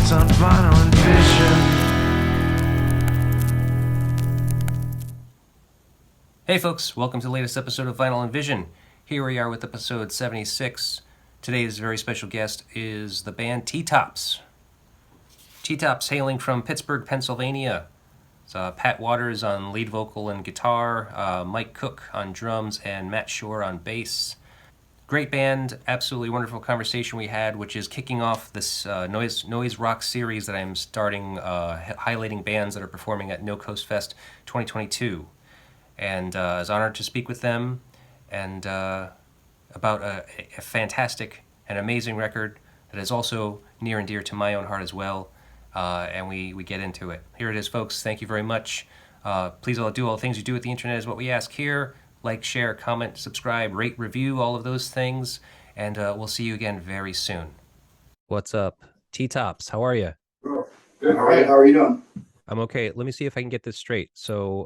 guest on Vinyl and Vision. Hey folks, welcome to the latest episode of Vinyl and Vision. Here we are with episode 76. Today's very special guest is the band T-Tops. T-Tops hailing from Pittsburgh, Pennsylvania. It's Pat Waters on lead vocal and guitar, Mike Koch on drums, and Matt Schor on bass. Great band, absolutely wonderful conversation we had, which is kicking off this noise rock series that I'm starting, highlighting bands that are performing at No Coast Fest 2022. And I was honored to speak with them and about a fantastic and amazing record that is also near and dear to my own heart as well. And we get into it. Here it is, folks. Thank you very much. Please do all the things you do with the internet is what we ask here. Like, share, comment, subscribe, rate, review, all of those things. And we'll see you again very soon. What's up? T-Tops, how are you? Good. All right. How are you doing? I'm okay. Let me see if I can get this straight. So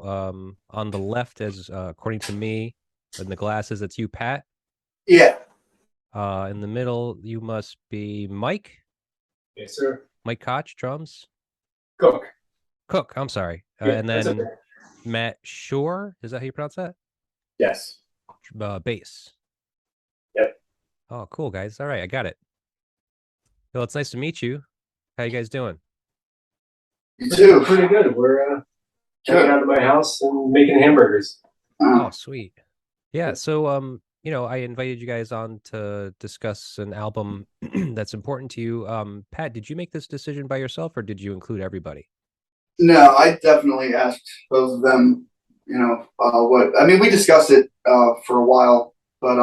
on the left, as according to me, in the glasses, it's you, Pat. Yeah. In the middle, you must be Mike. Yes, sir. Mike Koch, drums. Cook. I'm sorry. Yeah, And then okay. Matt Schor, is that how you pronounce that? Yes. Bass. Yep. Oh, cool, guys. All right, I got it. Well, it's nice to meet you. How you guys doing? You too. Pretty good. We're hanging out at my house and making hamburgers. Oh, sweet. Yeah, so I invited you guys on to discuss an album that's important to you. Pat, did you make this decision by yourself or did you include everybody? No, I definitely asked both of them. We discussed it for a while, but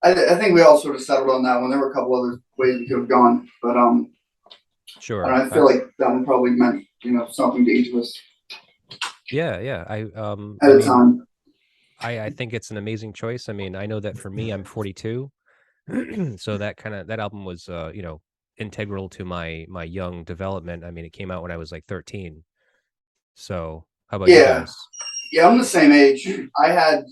I think we all sort of settled on that one. There were a couple other ways we could have gone, but Sure. I feel like that one probably meant something to each of us. Yeah. At a time. I think it's an amazing choice. I mean, I know that for me, I'm 42, so that album was integral to my young development. I mean, it came out when I was like 13. So how about you guys? Yeah, I'm the same age. I had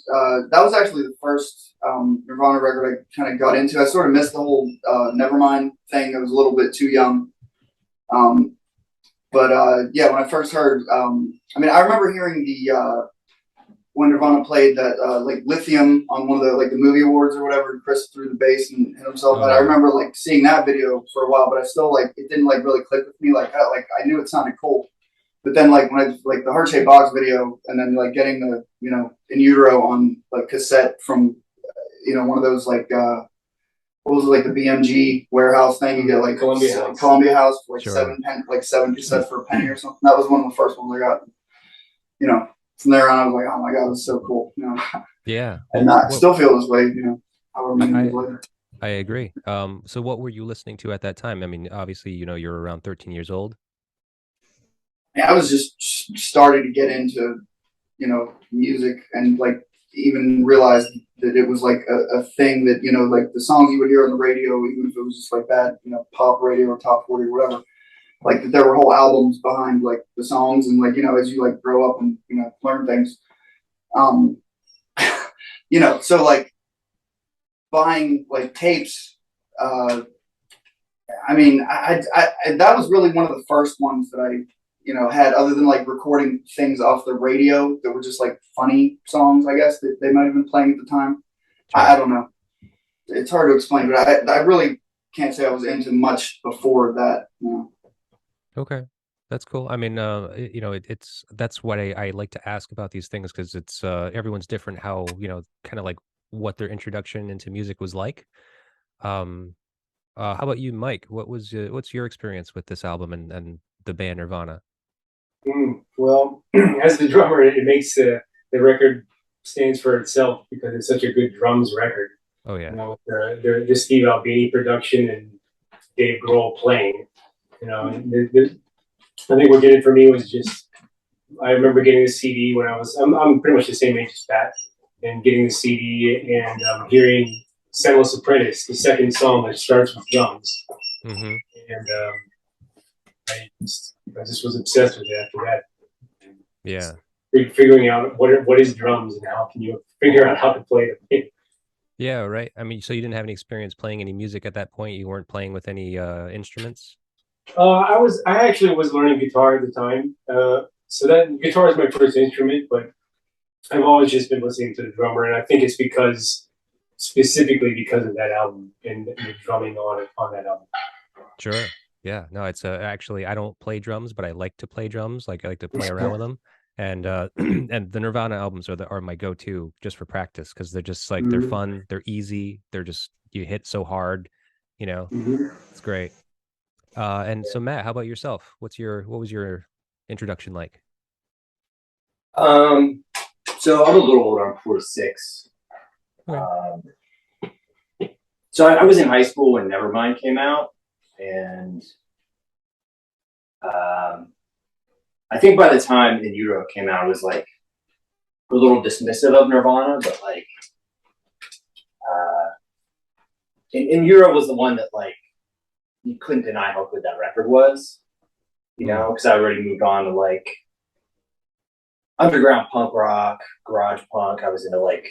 that was actually the first Nirvana record I kind of got into. I sort of missed the whole Nevermind thing. I was a little bit too young. When I first heard, I remember hearing the when Nirvana played that like Lithium on one of the movie awards or whatever. Chris threw the bass and hit himself. Oh. I remember like seeing that video for a while, but I still it didn't really click with me. I knew it sounded cool. But then when I the Heart Shaped Box video and then getting the In Utero on cassette from one of those what was it, the BMG warehouse thing, you get Columbia House for Sure. seven cassettes for a penny or something. That was one of the first ones I got. From there on I was like, oh my god, this is so cool. Yeah. And I still feel this way, however many years later. I agree. So what were you listening to at that time? I mean, obviously, you're around 13 years old. I was just starting to get into, music and even realized that it was a thing that, the songs you would hear on the radio, even if it was just bad, pop radio or top 40 or whatever, that there were whole albums behind the songs and as you grow up and, learn things. So buying tapes, I that was really one of the first ones that I had, other than recording things off the radio that were just funny songs, I guess, that they might have been playing at the time. Sure. I don't know. It's hard to explain, but I really can't say I was into much before that. Okay. That's cool. I mean, that's what I like to ask about these things because it's everyone's different how, kind of what their introduction into music was like. How about you, Mike? What's your experience with this album and the band Nirvana? Well, as the drummer, it makes the record stands for itself because it's such a good drums record. Oh yeah. The Steve Albini production and Dave Grohl playing. I think what did it for me was just I remember getting the CD when I'm pretty much the same age as Pat, and getting the CD and hearing Senseless Apprentice, the second song that starts with drums. Mm-hmm. And I just was obsessed with it after that. Yeah. Figuring out what is drums and how can you figure out how to play them. Yeah, right. I mean, so you didn't have any experience playing any music at that point? You weren't playing with any instruments? I actually was learning guitar at the time. So that guitar is my first instrument, but I've always just been listening to the drummer, and I think it's specifically because of that album and the drumming on that album. Sure. Yeah. No, it's actually I don't play drums, but I like to play drums. Like I like to play around with them. And and the Nirvana albums are my go-to just for practice because they're just like they're Mm-hmm. fun, they're easy, they're just you hit so hard, you know. Mm-hmm. It's great. And so Matt, how about yourself? What was your introduction like? Um, so I'm a little older. I'm 46. Okay. So I was in high school when Nevermind came out, and I think by the time In Utero came out, I was like a little dismissive of Nirvana, but like In Utero was the one that like you couldn't deny how good that record was, you know, because I already moved on to like underground punk rock, garage punk. I was into like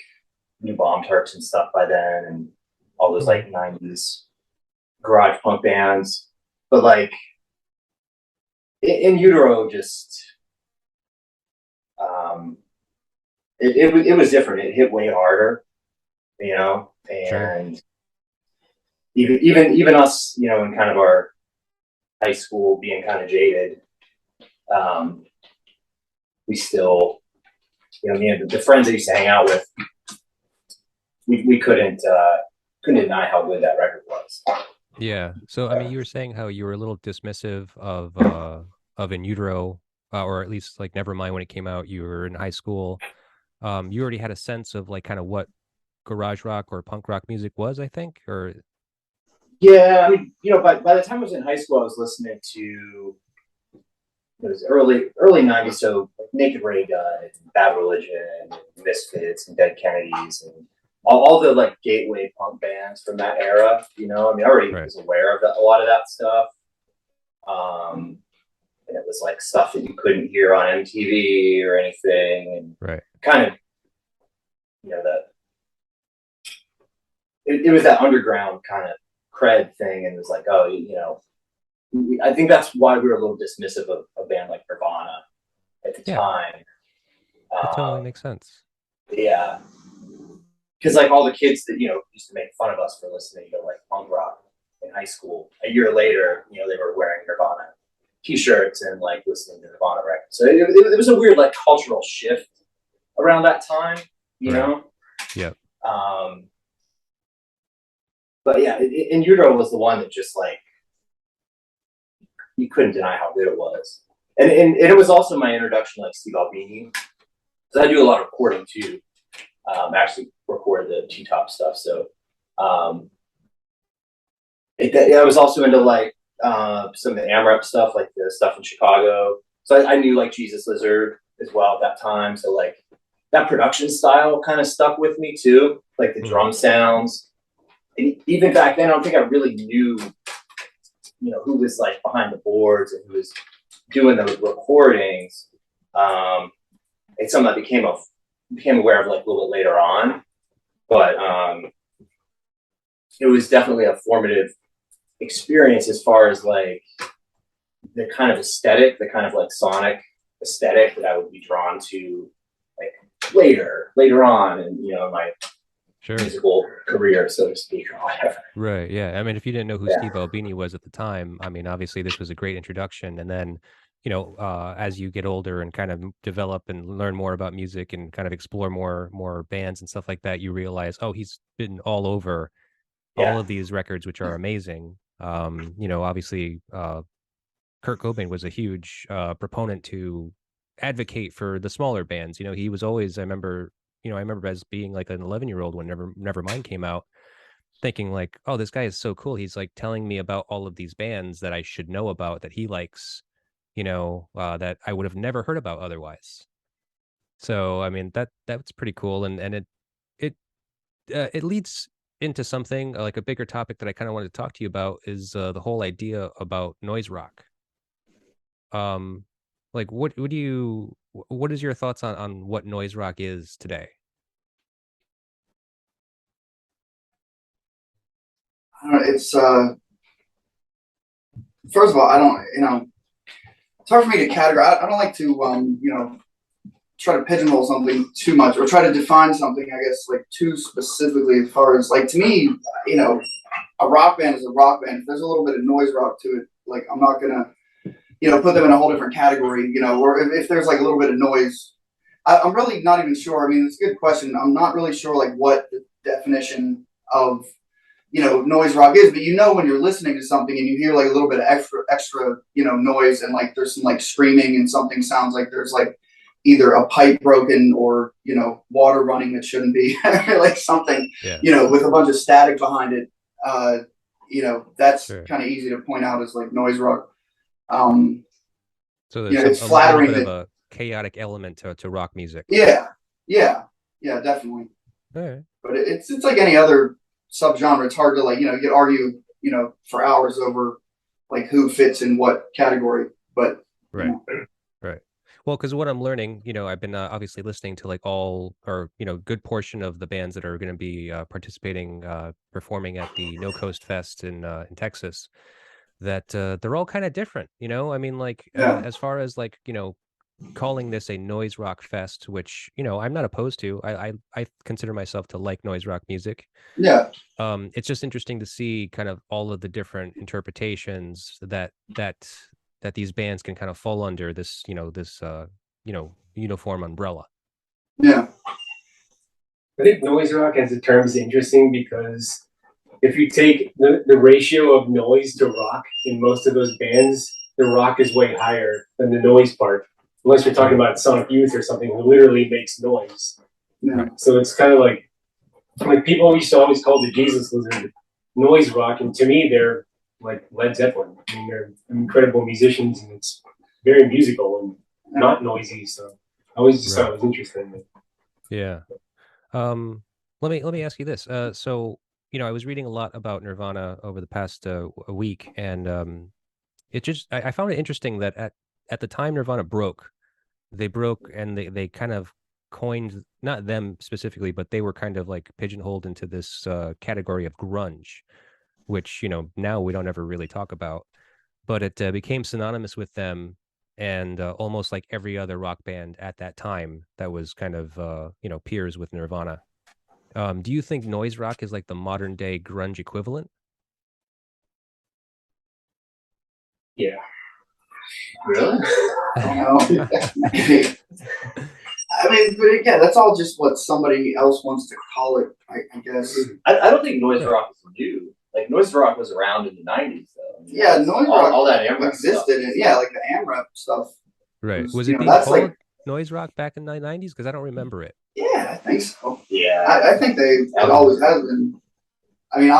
New Bomb Turks and stuff by then, and all those like 90s garage punk bands. But like In Utero just it was different. It hit way harder, you know, and Sure. even us, you know, in kind of our high school being kind of jaded, we still, you know, me and the friends I used to hang out with, we couldn't deny how good that record was. Yeah. So I mean, you were saying how you were a little dismissive of In Utero, or at least like Nevermind when it came out. You were in high school. You already had a sense of like kind of what garage rock or punk rock music was, I think, or Yeah, I mean, you know, by the time I was in high school, I was listening to it was early '90s, so like Naked Ray Gun, and Bad Religion, and Misfits, and Dead Kennedys, and all the like gateway punk bands from that era. You know, I mean, I already right. was aware of a lot of that stuff, and it was like stuff that you couldn't hear on MTV or anything, and Right. kind of, you know, that it was that underground kind of cred thing, and it was like, oh, you know, I think that's why we were a little dismissive of a band like Nirvana at the Yeah. time. That totally makes sense. Yeah, because like all the kids that, you know, used to make fun of us for listening to like punk rock in high school, a year later, you know, they were wearing Nirvana t-shirts and like listening to Nirvana records. So it was a weird like cultural shift around that time, you Right. know. Yep. But yeah, In Utero was the one that just like you couldn't deny how good it was, and it was also my introduction to like Steve Albini, because I do a lot of recording too. Actually record the T-Top stuff, so I was also into like some of the AMRAP stuff, like the stuff in Chicago. So I knew like Jesus Lizard as well at that time. So like that production style kind of stuck with me too, like the drum sounds. And even back then, I don't think I really knew, you know, who was like behind the boards and who was doing the recordings. It's something I became aware of like a little bit later on, but it was definitely a formative experience as far as like the kind of aesthetic, the kind of like sonic aesthetic that I would be drawn to like later on, and you know, my musical career, so to speak, or whatever. Right. Yeah. I mean, if you didn't know who Yeah. Steve Albini was at the time, I mean, obviously this was a great introduction. And then, you know, as you get older and kind of develop and learn more about music and kind of explore more bands and stuff like that, you realize, oh, he's been all over all of these records, which are amazing. You know, obviously, Kurt Cobain was a huge proponent to advocate for the smaller bands. You know, he was always, I remember as being like an 11-year-old when Nevermind came out, thinking like, oh, this guy is so cool. He's like telling me about all of these bands that I should know about that he likes, you know, that I would have never heard about otherwise. So, I mean, that's pretty cool. And it leads into something like a bigger topic that I kind of wanted to talk to you about is the whole idea about noise rock. Like what is your thoughts on what noise rock is today? It's first of all, I don't, it's hard for me to categorize. I don't like to, try to pigeonhole something too much or try to define something, I guess, like too specifically as far as like, to me, a rock band is a rock band. If there's a little bit of noise rock to it, like I'm not going to, put them in a whole different category, or if there's like a little bit of noise, I'm really not even sure. I mean, it's a good question. I'm not really sure like what the definition of, noise rock is, but when you're listening to something and you hear like a little bit of extra, noise and like there's some like screaming and something sounds like there's like either a pipe broken or, water running that shouldn't be like something, with a bunch of static behind it. That's Sure. kind of easy to point out as like noise rock. So there's it's a flattering little bit of a chaotic element to rock music. Yeah, definitely. All right. But it's like any other subgenre. It's hard to like, you could argue, for hours over like who fits in what category, but right. Right. Well, because what I'm learning, I've been obviously listening to like all or, good portion of the bands that are going to be participating, performing at the No Coast Fest in Texas, that they're all kind of different, I mean, like, as far as like, calling this a noise rock fest, which, I'm not opposed to. I consider myself to like noise rock music. Yeah. It's just interesting to see kind of all of the different interpretations that these bands can kind of fall under this, uniform umbrella. Yeah. I think noise rock as a term is interesting because if you take the ratio of noise to rock in most of those bands, the rock is way higher than the noise part. Unless you're talking about Sonic Youth or something who literally makes noise. Yeah. So it's kind of like people used to always call the Jesus Lizard noise rock, and to me they're like Led Zeppelin. I mean, they're incredible musicians, and it's very musical and not noisy. So I always just thought it was interesting. Yeah. Let me ask you this. So I was reading a lot about Nirvana over the past a week, and I found it interesting that at the time Nirvana broke, and they kind of coined, not them specifically, but they were kind of like pigeonholed into this category of grunge, which, now we don't ever really talk about, but it became synonymous with them and almost like every other rock band at that time that was kind of, peers with Nirvana. Do you think noise rock is like the modern day grunge equivalent? Yeah. Really? I don't know. I mean, but again, that's all just what somebody else wants to call it, I guess. I don't think noise rock is new. Like noise rock was around in the '90s, though. I mean, Yeah, noise rock all that AMRAP existed. stuff. Like the AMRAP stuff. Right. Was it being that's called like noise rock back in the 90s? Because I don't remember it. Yeah, I think so. Yeah. I think it always has been. I mean,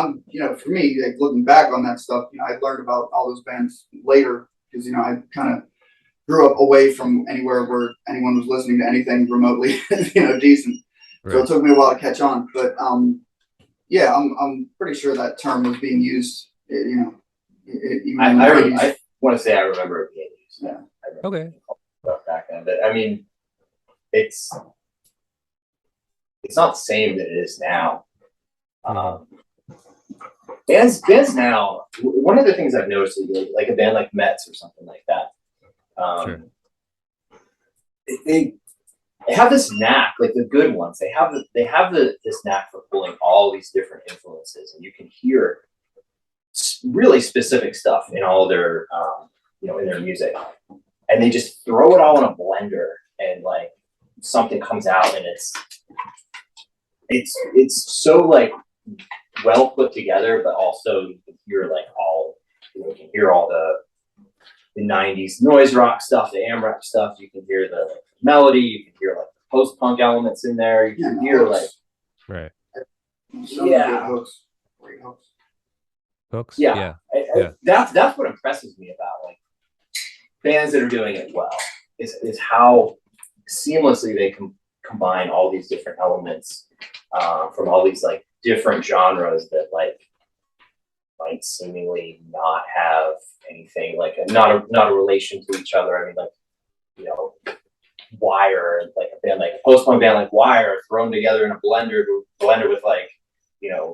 for me, like looking back on that stuff, I learned about all those bands later because, I kind of grew up away from anywhere where anyone was listening to anything remotely, decent. Right. So it took me a while to catch on. But, yeah, I'm pretty sure that term was being used, even I want to say I remember it being used. Yeah. Okay. Stuff back then, but I mean, it's not the same that it is now. Bands now. One of the things I've noticed is like a band like Mets or something like that. Sure. They have this knack, like the good ones. They have this knack for pulling all these different influences, and you can hear really specific stuff in all their in their music, and they just throw it all in a blender, and like something comes out, and it's so like well put together, but also you can hear like you can hear all the 90s noise rock stuff, the AMRAP stuff. You can hear the melody. You can hear like the post-punk elements in there. You can hear like right. Yeah. Great hooks. Hooks. Yeah. That's what impresses me about like bands that are doing it well is how seamlessly they can combine all these different elements from all these like different genres that like might seemingly not have anything like not a relation to each other. I mean, like Wire, like a band like a post-punk band like Wire thrown together in a blender with like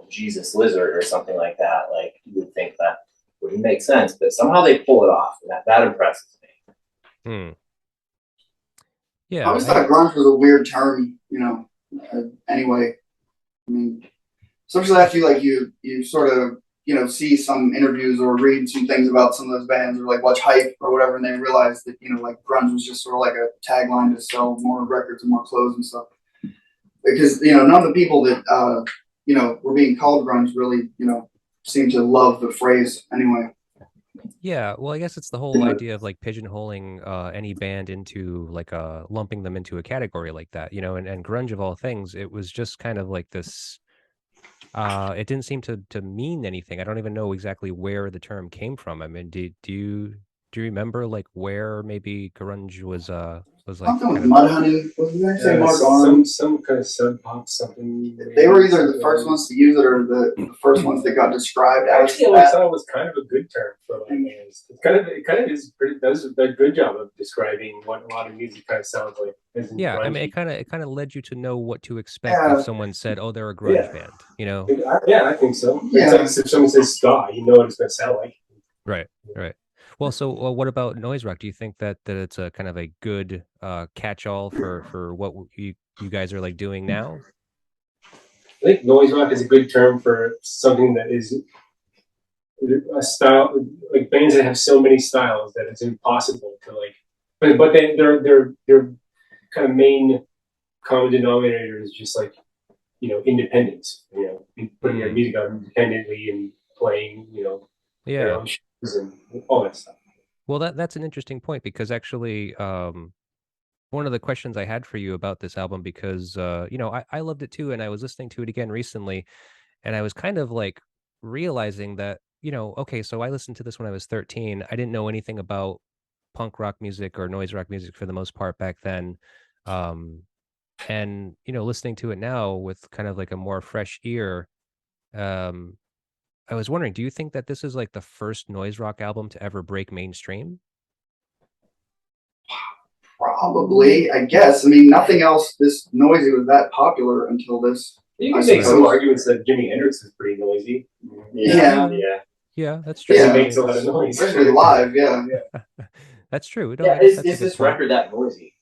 Jesus Lizard or something like that. Like you would think that wouldn't make sense, but somehow they pull it off, and that impresses me. Hmm. I Yeah. always thought grunge was a weird term, anyway. I mean, especially after you sort of, see some interviews or read some things about some of those bands or like watch Hype or whatever, and they realize that, like grunge was just sort of like a tagline to sell more records and more clothes and stuff. Because, none of the people that, were being called grunge really, seem to love the phrase anyway. Yeah, well, I guess it's the whole idea of like pigeonholing any band into like lumping them into a category like that, and grunge of all things, it was just kind of like this. It didn't seem to mean anything. I don't even know exactly where the term came from. I mean, do you remember like where maybe grunge was like Something with kind of, Mudhoney. What did I say? Mark Arm. some kind of sub pop something. They were either the first ones to use it or the first ones that got described as Actually, I always that. thought it was kind of a good term for like bands. It kind of is pretty does a good job of describing what a lot of music kind of sounds like. yeah, I mean, it kind of led you to know what to expect if someone said, "Oh, they're a grunge band," Yeah, I think so. Yeah. It's like if someone says ska, you know what it's going to sound like. Right. Well, so what about noise rock? Do you think that it's a kind of a good catch-all for what you guys are like doing now? I think noise rock is a good term for something that is a style, like bands that have so many styles that it's impossible to like. But then their kind of main common denominator is just like independence. Putting their music out independently and playing their own shows and all that stuff. Well, that's an interesting point because actually, one of the questions I had for you about this album, because I loved it too, and I was listening to it again recently, and I was kind of like realizing that okay, so I listened to this when I was 13. I didn't know anything about punk rock music or noise rock music for the most part back then, and listening to it now with kind of like a more fresh ear. I was wondering, do you think that this is like the first noise rock album to ever break mainstream? Probably, I guess. I mean, nothing else this noisy was that popular until this. You can make some arguments that Jimi Hendrix is pretty noisy. Yeah, that's true. Yeah. It makes a lot of noise. especially live. Yeah, That's true. No, Yeah, I guess is that's a good this point. record that noisy?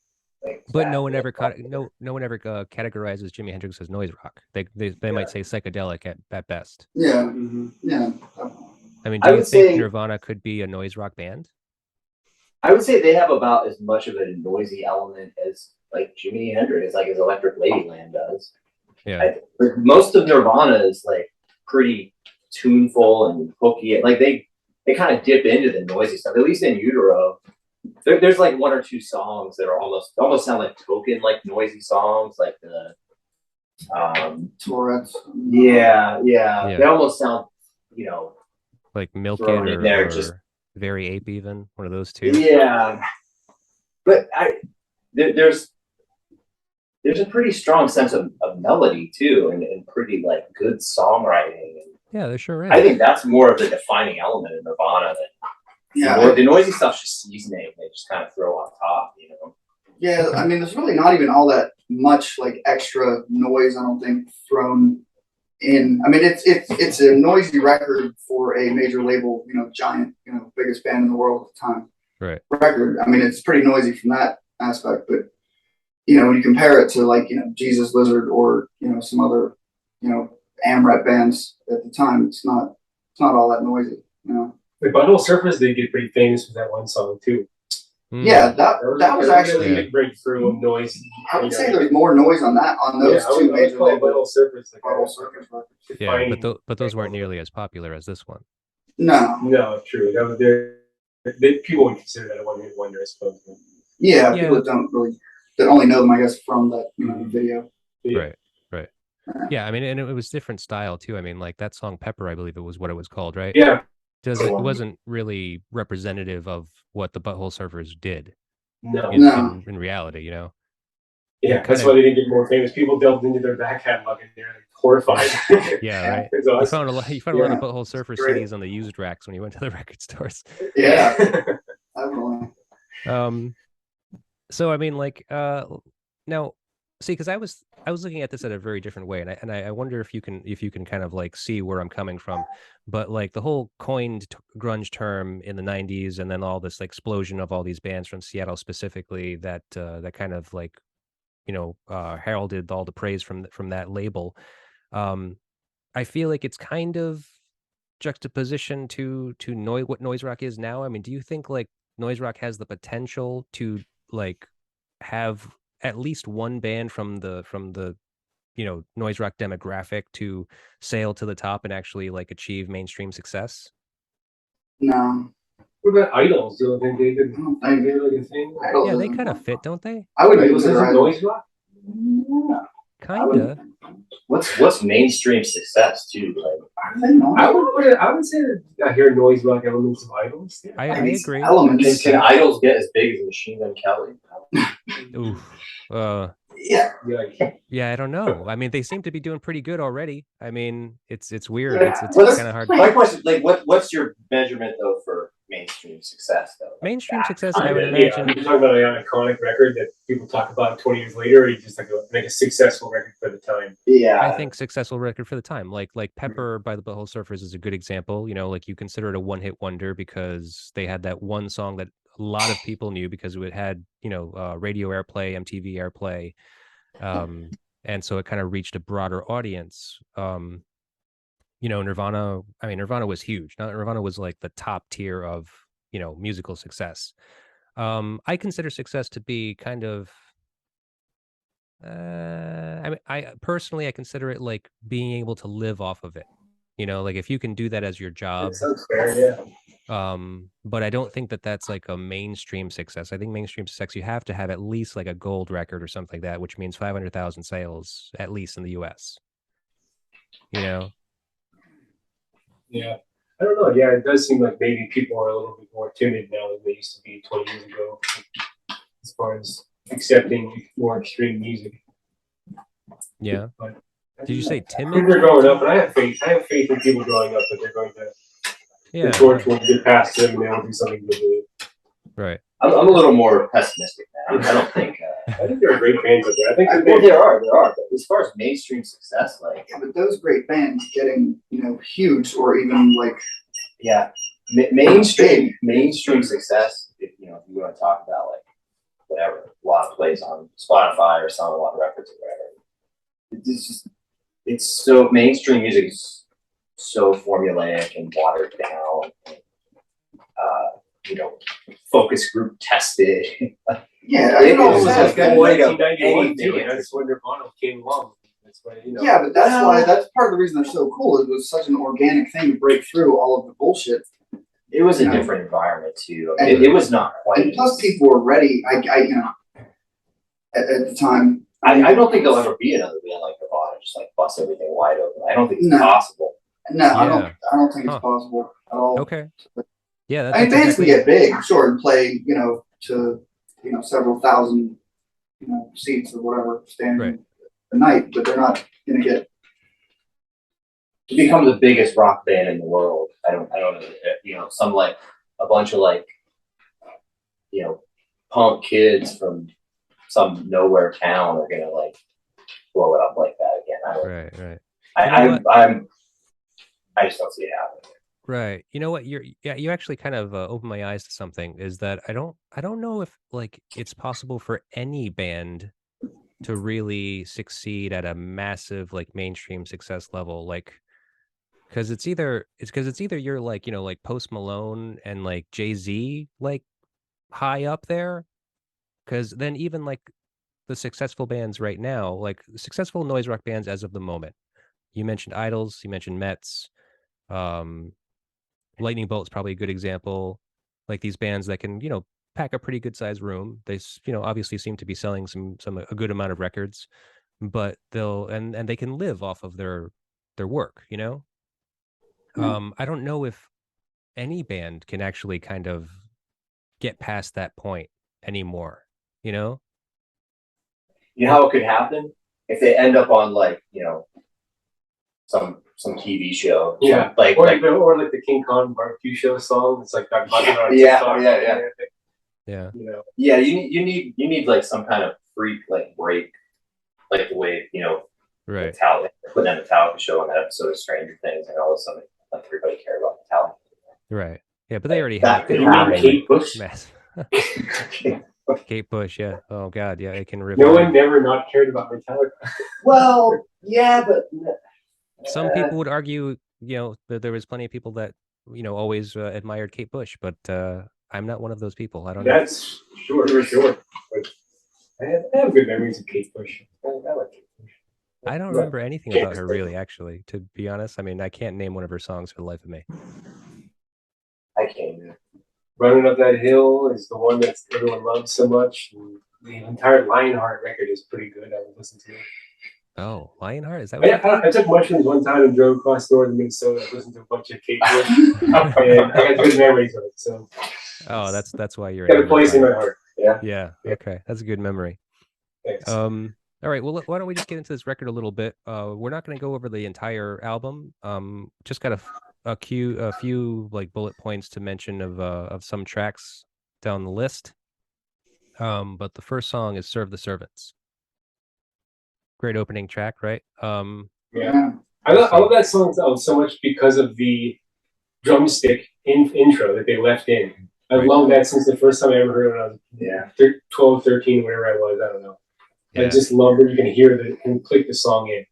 Like, But no one ever no one ever categorizes Jimi Hendrix as noise rock. They might say psychedelic at best. yeah, Mm-hmm. yeah. I mean, I do you would think say- Nirvana could be a noise rock band? I would say they have about as much of a noisy element as like Jimi Hendrix, like as Electric Ladyland does. Yeah. Like most of Nirvana is like pretty tuneful and hooky. Like they kind of dip into the noisy stuff. At least in Utero, there's like one or two songs that are almost sound like token like noisy songs, like the Tourette's. yeah. Yeah. They almost sound Like Milk It thrown in there, or just- Very Ape, even one of those two. yeah. But there's a pretty strong sense of melody too, and pretty like good songwriting. And Yeah, there sure is. I think that's more of the defining element in Nirvana than Yeah, the noisy stuff's just seasoning. They just kind of throw on top, yeah. I mean, there's really not even all that much like extra noise. I don't think thrown in. I mean, it's a noisy record for a major label, giant, biggest band in the world at the time. Right. Record. I mean, it's pretty noisy from that aspect, but when you compare it to like Jesus Lizard or some other AMRAP bands at the time, it's not all that noisy. The Butthole Surfers did get pretty famous with that one song too. Yeah, that was actually. a big breakthrough of noise. I would say there's more noise on those two major labels. Butthole Surfers. Like Butthole Surfers records. Yeah, defining- but those weren't nearly as popular as this one. No. No, true. People would consider that a one-hit wonder, I suppose. Yeah, Yeah. people that only know them, I guess, from that video. Yeah. Right. Yeah, I mean, and it was different style too. I mean, like that song Pepper, I believe it was what it was called, right? Yeah. It wasn't really representative of what the Butthole Surfers did No. in reality, Yeah, that's kinda- why they didn't get more famous. People delved into their back catalog and they're like, horrified. Yeah, right. It's You awesome. found a lot of Butthole Surfer Great. CDs on the used racks when you went to the record stores. Yeah, definitely. So I mean, like, now See, because I was looking at this at a very different way, and I wonder if you can kind of like see where I'm coming from. But like the whole coined grunge term in the '90s, and then all this like, explosion of all these bands from Seattle specifically that that kind of like, heralded all the praise from that label. Um, I feel like it's kind of juxtaposition to what noise rock is now. I mean, do you think like noise rock has the potential to like have at least one band from the noise rock demographic to sail to the top and actually like achieve mainstream success? No, What about Idols? Do you think they could I don't think do like a thing? Idols Yeah, they isn't kind of one. fit, don't they? I wouldn't Idols consider isn't Idols. noise rock? Yeah. Kinda. What's mainstream success too? Like, Are they not? I would say that I hear noise rock elements of Idols. Yeah. I mean, agree. Elements. can Idols get as big as Machine Gun Kelly? Oof. Yeah. Yeah, I don't know. I mean, they seem to be doing pretty good already. I mean, it's weird. Yeah. It's Well, kind of hard. My question, like, what's your measurement though for mainstream success though? Mainstream That success, kind I would of- Yeah, imagine. you're talking about an iconic record that people talk about 20 years later, or you just like a successful record for the time? Yeah, I think successful record for the time, like Pepper by the Butthole Surfers is a good example. Like you consider it a one-hit wonder because they had that one song that a lot of people knew because it had radio airplay, MTV airplay, and so it kind of reached a broader audience. Nirvana. I mean, Nirvana was huge. Nirvana was like the top tier of musical success. I consider success to be kind of. I mean, I personally, I consider it like being able to live off of it. Like if you can do that as your job. That sounds fair, yeah. But I don't think that that's like a mainstream success. I think mainstream success, you have to have at least like a gold record or something like that, which means 500,000 sales at least in the US. Yeah. I don't know. Yeah, it does seem like maybe people are a little bit more timid now than they used to be 20 years ago as far as accepting more extreme music. Yeah. But Did you say I think timid? they're growing up, and I have faith. I have faith in people growing up that they're going to Yeah. the torch will get past them and they'll do something good with it. Right. I'm a little more pessimistic now. I don't think. I think there are great bands out there. I think Well, there are. But as far as mainstream success, like, Yeah, but those great bands getting, huge or even like yeah, mainstream success. If you want to talk about like whatever, a lot of plays on Spotify or selling a lot of records or whatever. It's so mainstream music is so formulaic and watered down. And, focus group tested. yeah, It all was that. just that void of 1991 anything. too, and that's when Nirvana came along. That's why Yeah, but that's part of the reason they're so cool. It was such an organic thing to break through all of the bullshit. It was a Yeah. different environment too. And- It was not quite. And plus, people were ready. At the time. I don't think there'll ever be another band like Nirvana, just like bust everything wide open. I don't think it's No. possible. No, Yeah. I don't think it's Huh. possible at all. Okay. Yeah. I mean, bands can get big, sure, and play, to several thousand, seats or whatever, standing Right. a night, but they're not gonna get. To become the biggest rock band in the world, I don't know. Some like a bunch of like, punk kids from some nowhere town are gonna like blow it up like that again. I don't. Right. I just don't see it happening. Right. You know what? You actually kind of opened my eyes to something. Is that I don't know if like it's possible for any band to really succeed at a massive like mainstream success level, like because it's either you're like like Post Malone and like Jay-Z like high up there, because then even like the successful bands right now, like successful noise rock bands as of the moment, you mentioned Idols, you mentioned Mets, Lightning Bolt is probably a good example. Like these bands that can, pack a pretty good sized room. They, obviously seem to be selling a good amount of records, but they'll and they can live off of their work. I don't know if any band can actually kind of get past that point anymore. You know how it could happen if they end up on like some TV show. Yeah, like or the King Kong barbecue show song. It's like that button on Yeah, TikTok. yeah. Yeah. Yeah, you need like some kind of freak like break like the way, you know, Right. Metallica, putting that Metallica show on that episode of Stranger Things, and all of a sudden, like everybody cared about Metallica. Right. Yeah, but they already That have. could They be already Kate Bush. Mess. Kate Bush. Yeah. Oh God. Yeah. It can riff. No one never not cared about Metallica. Well, yeah, but Some people would argue, you know, that there was plenty of people that, you know, always admired Kate Bush, but I'm not one of those people. I don't know. That's sure. But I have good memories of Kate Bush. I like Kate Bush. I don't remember anything about her really, actually, to be honest. I mean, I can't name one of her songs for the life of me. I can't do it. Running Up That Hill is the one that everyone loves so much. And the entire Lionheart record is pretty good. I would listen to it. Oh, Lionheart? Is that what I took mushrooms one time and drove across northern Minnesota. I listened to a bunch of Kate Bush. And I got good memories of it. So Oh, that's why you're got a place in my heart. Yeah. Yeah. Okay. That's a good memory. Thanks. All right. Well, why don't we just get into this record a little bit? We're not going to go over the entire album. Just got a few like bullet points to mention of some tracks down the list. But the first song is "Serve the Servants." Great opening track, right? Yeah. I love that song so much because of the drumstick intro that they left in. I love that since the first time I ever heard it when I was 12, 13, whatever I was. I don't know. Yeah. I just love when you can hear it and click the song in.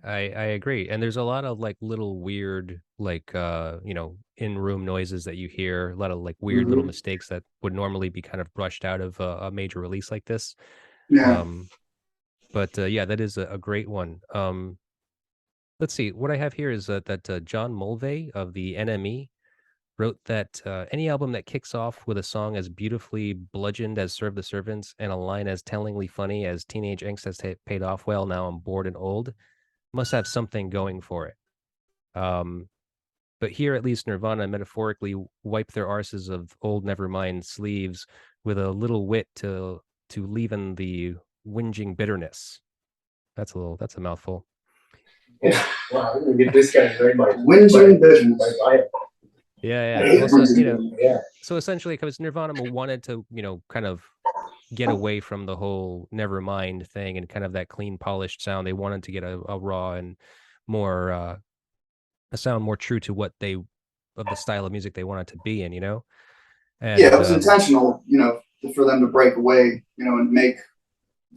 I agree. And there's a lot of like little weird, like, you know, in-room noises that you hear, a lot of like weird little mistakes that would normally be kind of brushed out of a major release like this. Yeah. But yeah, that is a great one. Let's see. What I have here is that John Mulvey of the NME wrote that any album that kicks off with a song as beautifully bludgeoned as Serve the Servants and a line as tellingly funny as Teenage Angst has paid off well, now I'm bored and old, must have something going for it. But here, at least, Nirvana metaphorically wipe their arses of old Nevermind sleeves with a little wit to leaven the whinging bitterness. That's a mouthful. Yeah. Wow, I'm gonna get this guy right by Whinging bitterness. Yeah. Also, you know, so essentially, because Nirvana wanted to, you know, kind of get away from the whole Nevermind thing and kind of that clean, polished sound. They wanted to get a raw and more a sound more true to what of the style of music they wanted to be in, you know. And, yeah, it was intentional, you know, for them to break away, you know, and make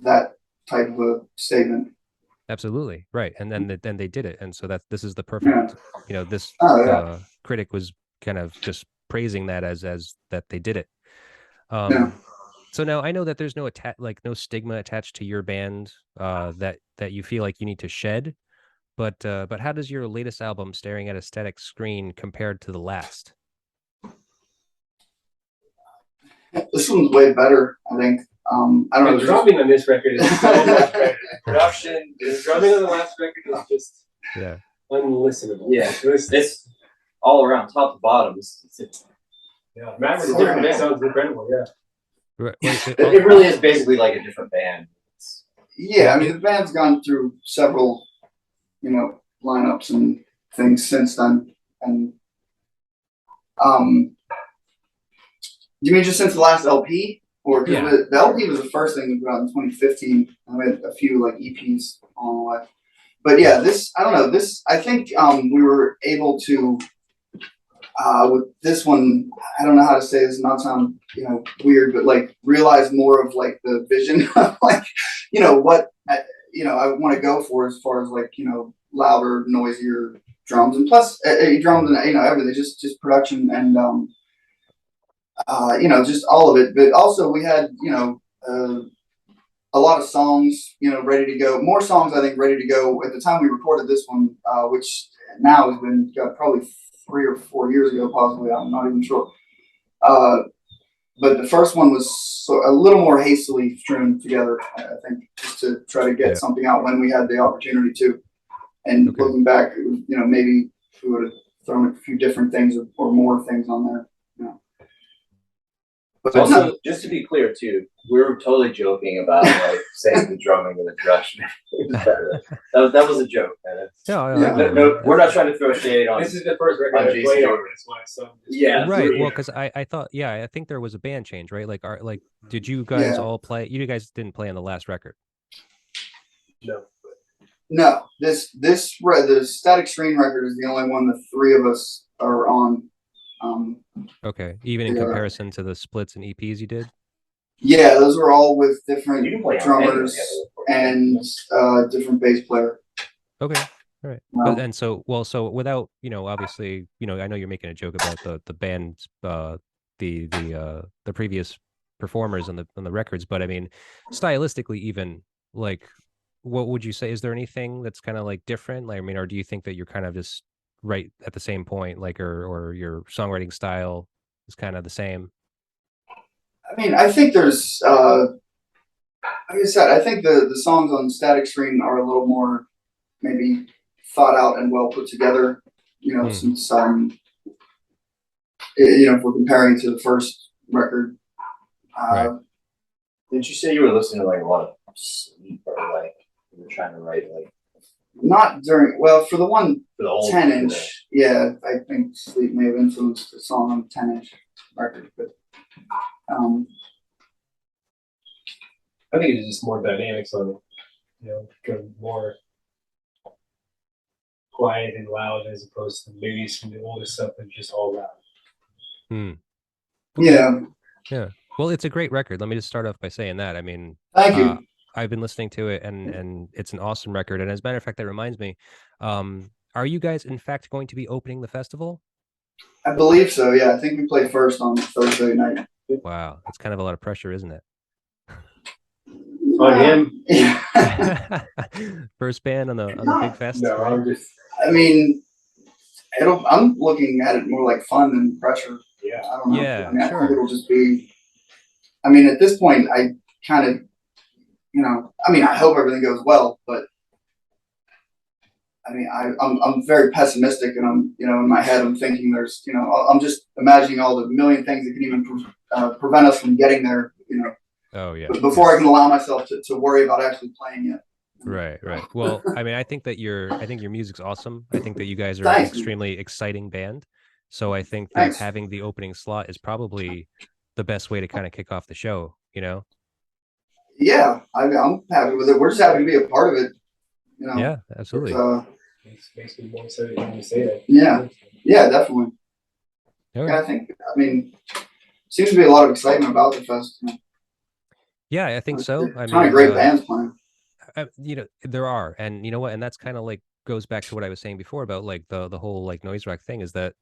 that type of a statement. Absolutely right, and then they did it, and so this is the perfect, you know, this critic was kind of just praising that as that they did it. So now I know that there's no no stigma attached to your band that you feel like you need to shed, but how does your latest album, Staring at a Static Screen, compared to the last? This one's way better, I think. I don't know. The drumming on this record is so much better. Production, the drumming on the last record is just unlistenable. Yeah, it's all around, top to bottom. Yeah, Matt was different. It sounds incredible. Yeah, it really is basically like a different band. Yeah, I mean the band's gone through several, you know, lineups and things since then, and you mean just since the last LP? Or because the LP was the first thing we put out in 2015, and we had a few like EPs on the way. But yeah, I don't know. I think we were able to with this one. I don't know how to say this, not sound, you know, weird, but like realize more of like the vision of like, you know, what I want to go for as far as like, you know, louder, noisier drums, and plus drums and, you know, everything, just production and you know, just all of it. But also we had, you know, a lot of songs, you know, ready to go. More songs, I think, ready to go at the time we recorded this one, which now has been probably 3 or 4 years ago, possibly. I'm not even sure. But the first one was a little more hastily strewn together, I think, just to try to get something out when we had the opportunity to. And looking back, it was, you know, maybe we would have thrown a few different things or more things on there. You know. But also, just to be clear too, we were totally joking about like saying the drumming and the production. that was a joke. No, we're not trying to throw shade on. This is the first record I played on. That's why. So right. Well, because I thought, I think there was a band change, right? Like, did you guys all play? You guys didn't play on the last record. No. No, the Static Screen record is the only one the three of us are on. Okay, even in Yeah. comparison to the splits and EPs you did. Yeah, those were all with different You can play on drummers any of and different bass player. Okay, all right. Wow. But and so without obviously I know you're making a joke about the band's the previous performers on the records, but I mean stylistically even like what would you say? Is there anything that's kind of like different? Like I mean, or do you think that you're kind of just right at the same point, like or your songwriting style is kind of the same? I mean, I think there's like I said, I think the songs on Static Screen are a little more maybe thought out and well put together. Since if we're comparing it to the first record. Right. Didn't you say you were listening to like a lot of sleep or like you were trying to write like Not for the one for the old 10-inch, yeah, I think Sleep may have influenced the song on the 10-inch record, but I think it's just more dynamics on it. Become more quiet and loud as opposed to maybe some of the older stuff that's just all loud. Yeah. Yeah. Well, it's a great record. Let me just start off by saying that. I mean, Thank you. I've been listening to it and it's an awesome record. And as a matter of fact, that reminds me, are you guys in fact going to be opening the festival? I believe so. Yeah, I think we play first on Thursday night. Wow, that's kind of a lot of pressure, isn't it? On him? Yeah. First band on the big fest. No, right? I'm just. I mean, I'm looking at it more like fun than pressure. Yeah. I don't know. Yeah, I mean, I sure. think it'll just be. I mean, at this point, I kind of, I hope everything goes well, but I mean, I'm very pessimistic, and I'm, in my head, I'm thinking there's, I'm just imagining all the million things that can even prevent us from getting there, Oh yeah. before I can allow myself to worry about actually playing it. Right. Well, I mean, I think your music's awesome. I think that you guys are Thanks. an extremely exciting band. So I think that Thanks. having the opening slot is probably the best way to kind of kick off the show, Yeah, I'm happy with it. We're just happy to be a part of it. Yeah, absolutely. Makes me more excited when you say that. Yeah, definitely. Okay. Yeah, seems to be a lot of excitement about the fest. Yeah, I think so. I mean, great bands playing. There are, and you know what, and that's kind of like goes back to what I was saying before about like the whole like noise rock thing is that,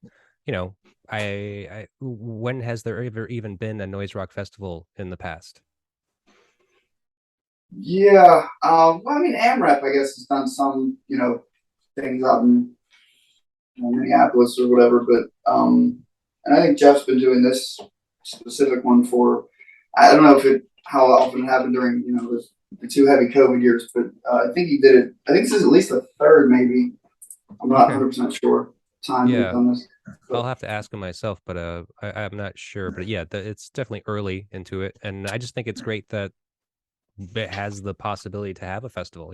I when has there ever even been a noise rock festival in the past? Yeah, well, I mean, AMRAP, I guess, has done some, things out in Minneapolis or whatever, but and I think Jeff's been doing this specific one for, I don't know how often it happened during, the two heavy COVID years, but I think he did it. I think this is at least the third, maybe. I'm not 100% sure. Time we've done this. I'll have to ask him myself, but I'm not sure. But yeah, it's definitely early into it, and I just think it's great that it has the possibility to have a festival.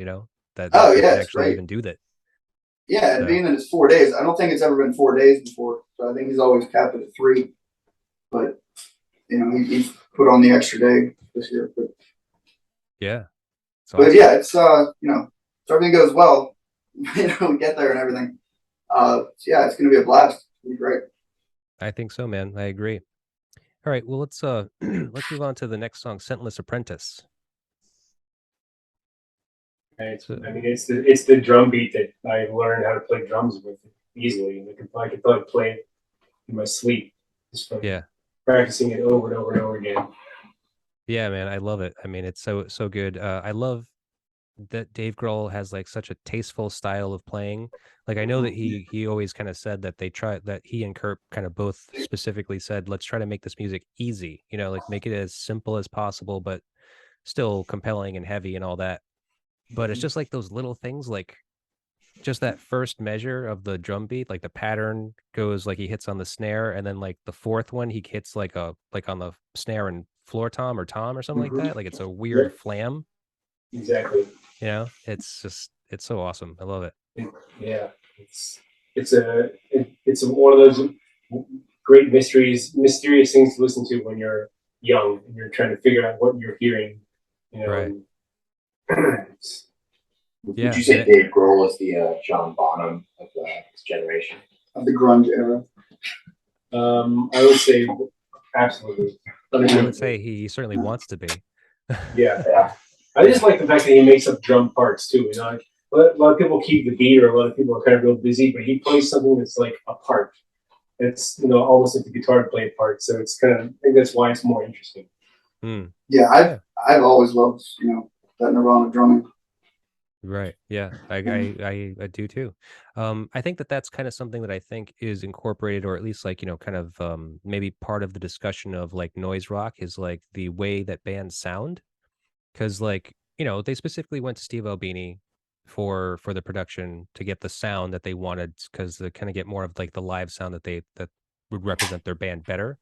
That Oh, you yeah, can it's actually great. even do that. Yeah, and being that it's 4 days, I don't think it's ever been 4 days before. So I think he's always capped it at 3. But he's put on the extra day this year. But yeah, but yeah, it's if everything goes well, we get there and everything. Yeah, it's gonna be a blast. It'll be great. I think so, man. I agree. All right, well let's let's move on to the next song, "Scentless Apprentice." It's the drum beat that I learned how to play drums with easily. I could probably play it in my sleep just from practicing it over and over and over again. Yeah, man, I love it. I mean, it's so good. I love that Dave Grohl has like such a tasteful style of playing. Like I know that he always kind of said that he and Kurt kind of both specifically said, let's try to make this music easy, like make it as simple as possible, but still compelling and heavy and all that. But it's just like those little things, like just that first measure of the drum beat, like the pattern goes like he hits on the snare, and then like the fourth one he hits like on the snare and floor tom or something like that. Like it's a weird flam. Exactly. It's so awesome. I love it. It's one of those great mysterious things to listen to when you're young and you're trying to figure out what you're hearing. Right. Yeah. Would you say Dave Grohl is the John Bonham of this generation? Of the grunge era. I would say absolutely. I would say he certainly wants to be. Yeah. I just like the fact that he makes up drum parts too. You know, like, a lot of people keep the beat, or a lot of people are kind of real busy, but he plays something that's like a part. It's, you know, almost like the guitar play part. So it's kind of, I think that's why it's more interesting. Yeah, I've always loved, you know, that Nirvana drumming. Right. Yeah, I do too. I think that's kind of something that I think is incorporated, or at least like, you know, kind of maybe part of the discussion of like noise rock is like the way that bands sound. Because like, you know, they specifically went to Steve Albini for the production to get the sound that they wanted, because they kind of get more of like the live sound that would represent their band better.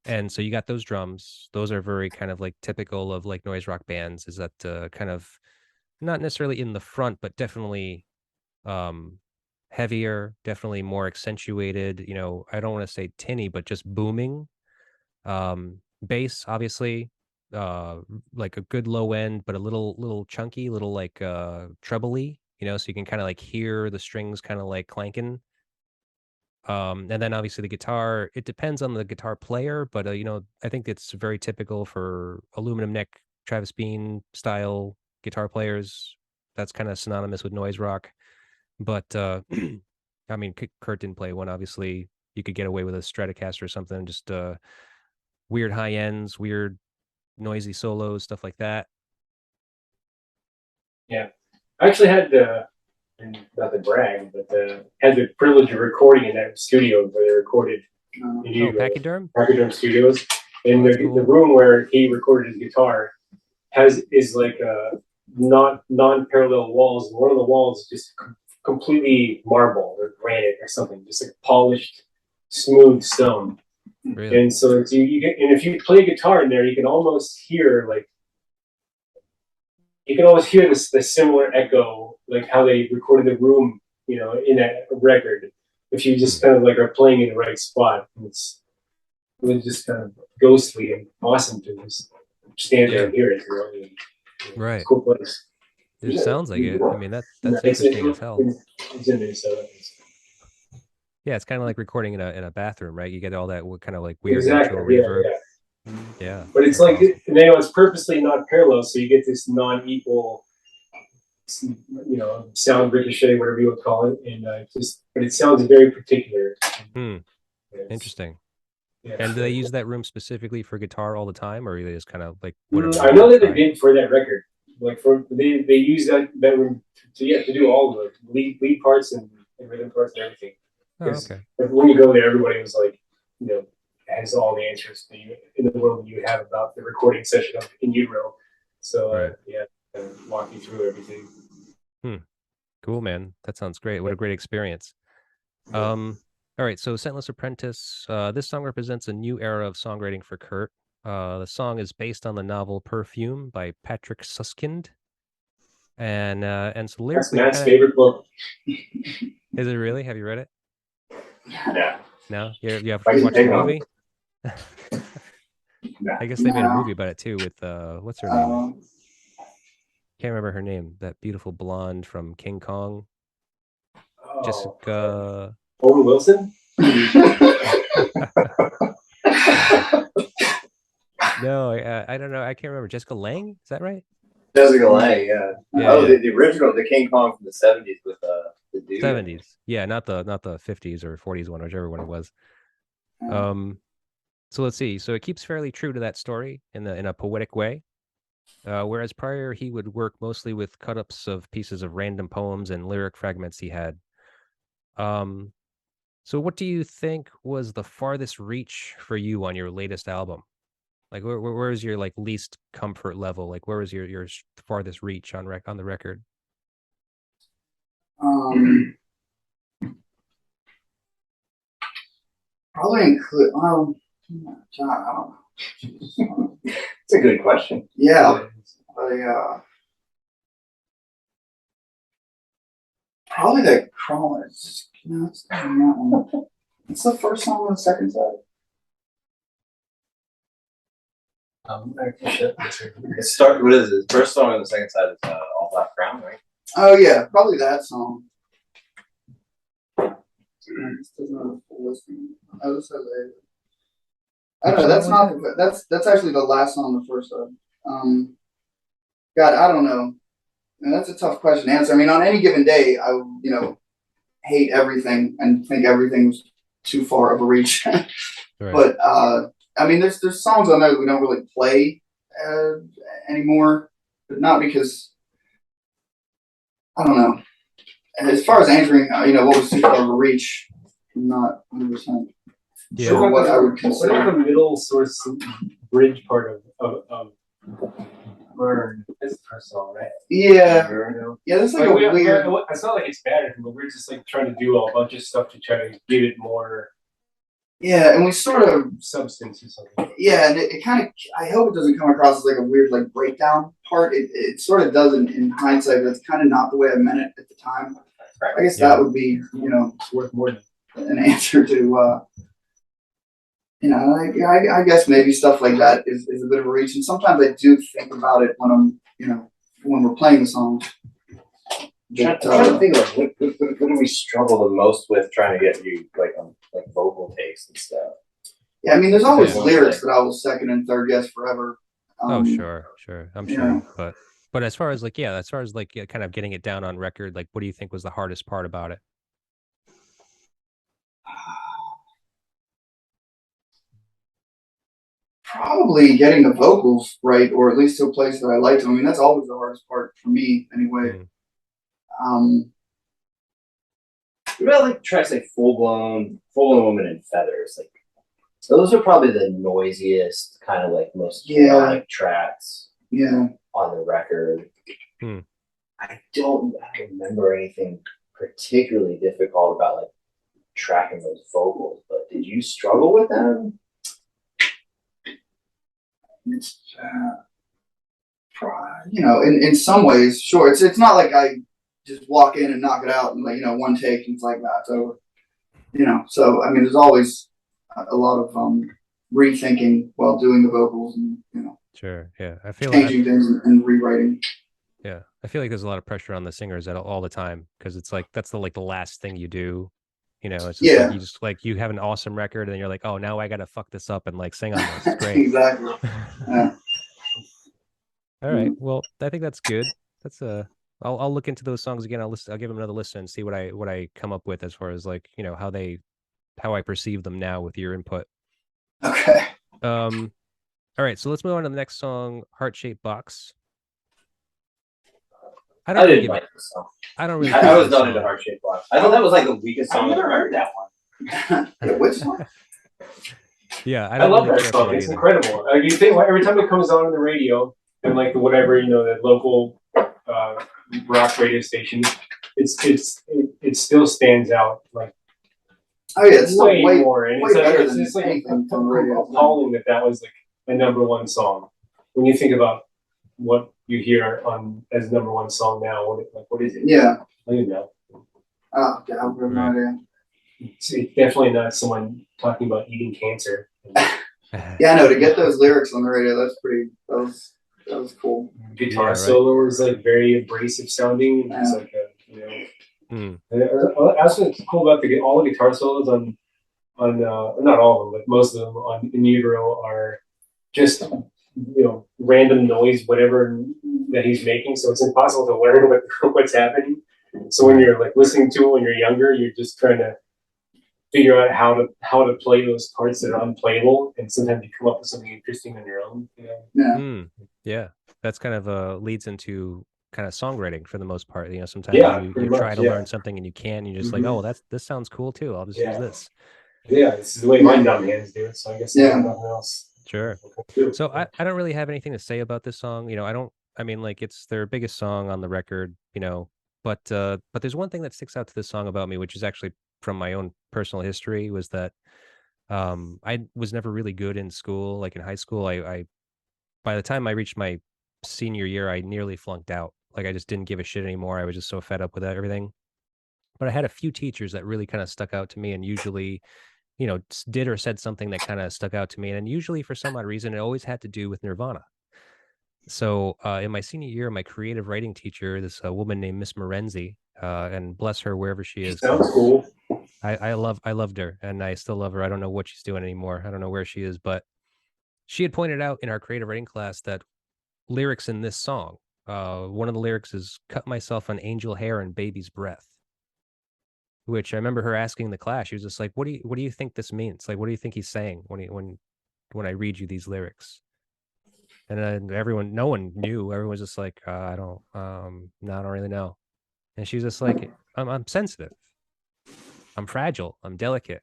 And so you got those drums. Those are very kind of like typical of like noise rock bands, is that kind of not necessarily in the front, but definitely heavier, definitely more accentuated. You know, I don't want to say tinny, but just booming. Bass, obviously, like a good low end, but a little chunky, little like trebly, you know, so you can kind of like hear the strings kind of like clanking. And then obviously the guitar, it depends on the guitar player, but you know, I think it's very typical for aluminum neck Travis Bean style guitar players. That's kind of synonymous with noise rock. But I mean, Kurt didn't play one. Obviously, you could get away with a Stratocaster or something, just weird high ends, weird noisy solos, stuff like that. Yeah. I actually had and not to brag, but had the privilege of recording in that studio where they recorded Pachyderm? Pachyderm Studios. And the cool. room where he recorded his guitar is like non-parallel walls. One of the walls is just completely marble or granite or something, just like polished, smooth stone. Really? And so it's, you get, and if you play guitar in there, you can almost hear the similar echo, like how they recorded the room, you know, in that record. If you just kind of like are playing in the right spot, it's just kind of ghostly and awesome to just stand there and hear it. You know? Right. It's a cool place. It sounds like it. I mean, that's interesting as hell. It's in Minnesota. Yeah, it's kind of like recording in a bathroom, right? You get all that kind of like weird Exactly. natural reverb. Yeah. But it's like, awesome. You know, it's purposely not parallel, so you get this non-equal, you know, sound ricochet, whatever you would call it, and but it sounds very particular. Interesting. Yeah, and do they use that room specifically for guitar all the time, or are they just kind of like whatever? I know that they did for that record. Like they use that room to do all the lead parts and rhythm parts and everything. Oh, okay. When you go there, everybody was like, you know, has all the answers in the world you have about the recording session of In Utero. So walk you through everything. Cool, man. That sounds great. What a great experience. All right, so Scentless Apprentice. This song represents a new era of songwriting for Kurt. The song is based on the novel Perfume by Patrick Suskind. And so lyrically, that's Matt's favorite book. Is it really? Have you read it? Yeah. No? You have watched the movie? I guess they made a movie about it too with what's her name? Can't remember her name. That beautiful blonde from King Kong. Jessica Owen Wilson? No, I don't know. I can't remember. Jessica Lange? Is that right? Jessica Lange, yeah. The original, the King Kong from the 70s with the dude. 70s. Yeah, not the 50s or 40s one, whichever one it was. So let's see. So it keeps fairly true to that story in a poetic way. Whereas prior he would work mostly with cut-ups of pieces of random poems and lyric fragments he had. So what do you think was the farthest reach for you on your latest album? Like where is your like least comfort level? Like where was your farthest reach on the record? Probably include. God, I don't know. It's a good question. Yeah, probably the Crawlers. No, it's not that one. It's the first song on the second side. What is it? The first song on the second side is All Black Crown, right? Oh yeah, probably that song. This doesn't have a full listing. Oh, this has a. I don't know. That's not. That's actually the last song on the first side. God, I don't know. And that's a tough question to answer. I mean, on any given day, I hate everything and think everything's too far of a reach. Right. But I mean, there's songs on there that we don't really play anymore, but not because I don't know. As far as answering, what was too far of a reach, I'm not 100% Yeah. sure what I would What consider. about the middle source bridge part of Burn? That's the first song, right? Yeah, Burn. yeah, that's like Like, a weird. it's not like it's bad, but we're just like trying to do a bunch of stuff to try to give it more Yeah, and we sort of. substance or something. Yeah, and it kind of. I hope it doesn't come across as like a weird like breakdown part. It sort of does in hindsight. But that's kind of not the way I meant it at the time. I guess Yeah. that would be It's worth more than an answer to. I guess maybe stuff like that is a bit of a reach, and sometimes I do think about it when I'm when we're playing the song. I'm trying to think of what do we struggle the most with trying to get you like vocal takes and stuff. Yeah, I mean, there's always Yeah. lyrics that I will second and third guess forever. Sure. I'm yeah. sure. But as far as kind of getting it down on record, like what do you think was the hardest part about it? Probably getting the vocals right, or at least to a place that I like them. I mean, that's always the hardest part for me, anyway. What about like tracks like full blown woman in feathers? Like those are probably the noisiest, kind of like most chaotic tracks. Yeah. On the record. I don't remember anything particularly difficult about like tracking those vocals, but did you struggle with them? It's in some ways, sure. It's not like I just walk in and knock it out and like one take and it's like that. So so I mean, there's always a lot of rethinking while doing the vocals and Sure. Yeah. I feel changing things and rewriting. Yeah, I feel like there's a lot of pressure on the singers all the time because it's like that's the last thing you do. It's just like you have an awesome record and then you're like, oh, now I gotta fuck this up and like sing on this. It's great. Exactly. Yeah. All right. Well, I think that's good. That's I'll look into those songs again. I'll give them another listen and see what I come up with as far as like how I perceive them now with your input. Okay. All right. So let's move on to the next song, Heart Shaped Box. I didn't like this song. I don't really. I was not into Heart Shaped Box. I thought that was like the weakest song I've ever heard. That one. Which song? Yeah, I love that song. It's incredible. You think every time it comes on the radio and like whatever the local rock radio station, it still stands out like. Oh yeah, it's way more. And it's like anything from radio. Appalling that was like a #1 song. When you think about what you hear as #1 song now, what is it? Yeah. I don't know. Oh, God, I have no idea. It's definitely not someone talking about eating cancer. Yeah, no, to get those lyrics on the radio, that was cool. Guitar solo is like very abrasive sounding. Yeah. It's like also cool about all the guitar solos on not all of them, but most of them on In Utero are just random noise, whatever that he's making. So it's impossible to learn what's happening. So when you're like listening to it when you're younger, you're just trying to figure out how to play those parts that are unplayable, and sometimes you come up with something interesting on your own. Yeah, that's kind of leads into kind of songwriting for the most part. Sometimes you try to learn something and you can't. You're just like, oh, this sounds cool too. I'll just use this. Yeah, this is the way my dumb hands do it. So I guess nothing else. Sure. So I don't really have anything to say about this song. It's their biggest song on the record, but there's one thing that sticks out to this song about me, which is actually from my own personal history, was that I was never really good in school. Like in high school, I by the time I reached my senior year, I nearly flunked out. Like I just didn't give a shit anymore. I was just so fed up with everything. But I had a few teachers that really kind of stuck out to me, and usually did or said something that kind of stuck out to me. And usually for some odd reason, it always had to do with Nirvana. So in my senior year, my creative writing teacher, this woman named Miss Morenzi, and bless her wherever she is. Sounds cool. I loved her, and I still love her. I don't know what she's doing anymore. I don't know where she is, but she had pointed out in our creative writing class that lyrics in this song, one of the lyrics is "cut myself on angel hair and baby's breath," which I remember her asking the class. She was just like, what do you think this means? Like, what do you think he's saying when I read you these lyrics?" And then no one knew. Everyone was just like, I don't, no, I don't really know. And she's just like, I'm sensitive, I'm fragile, I'm delicate.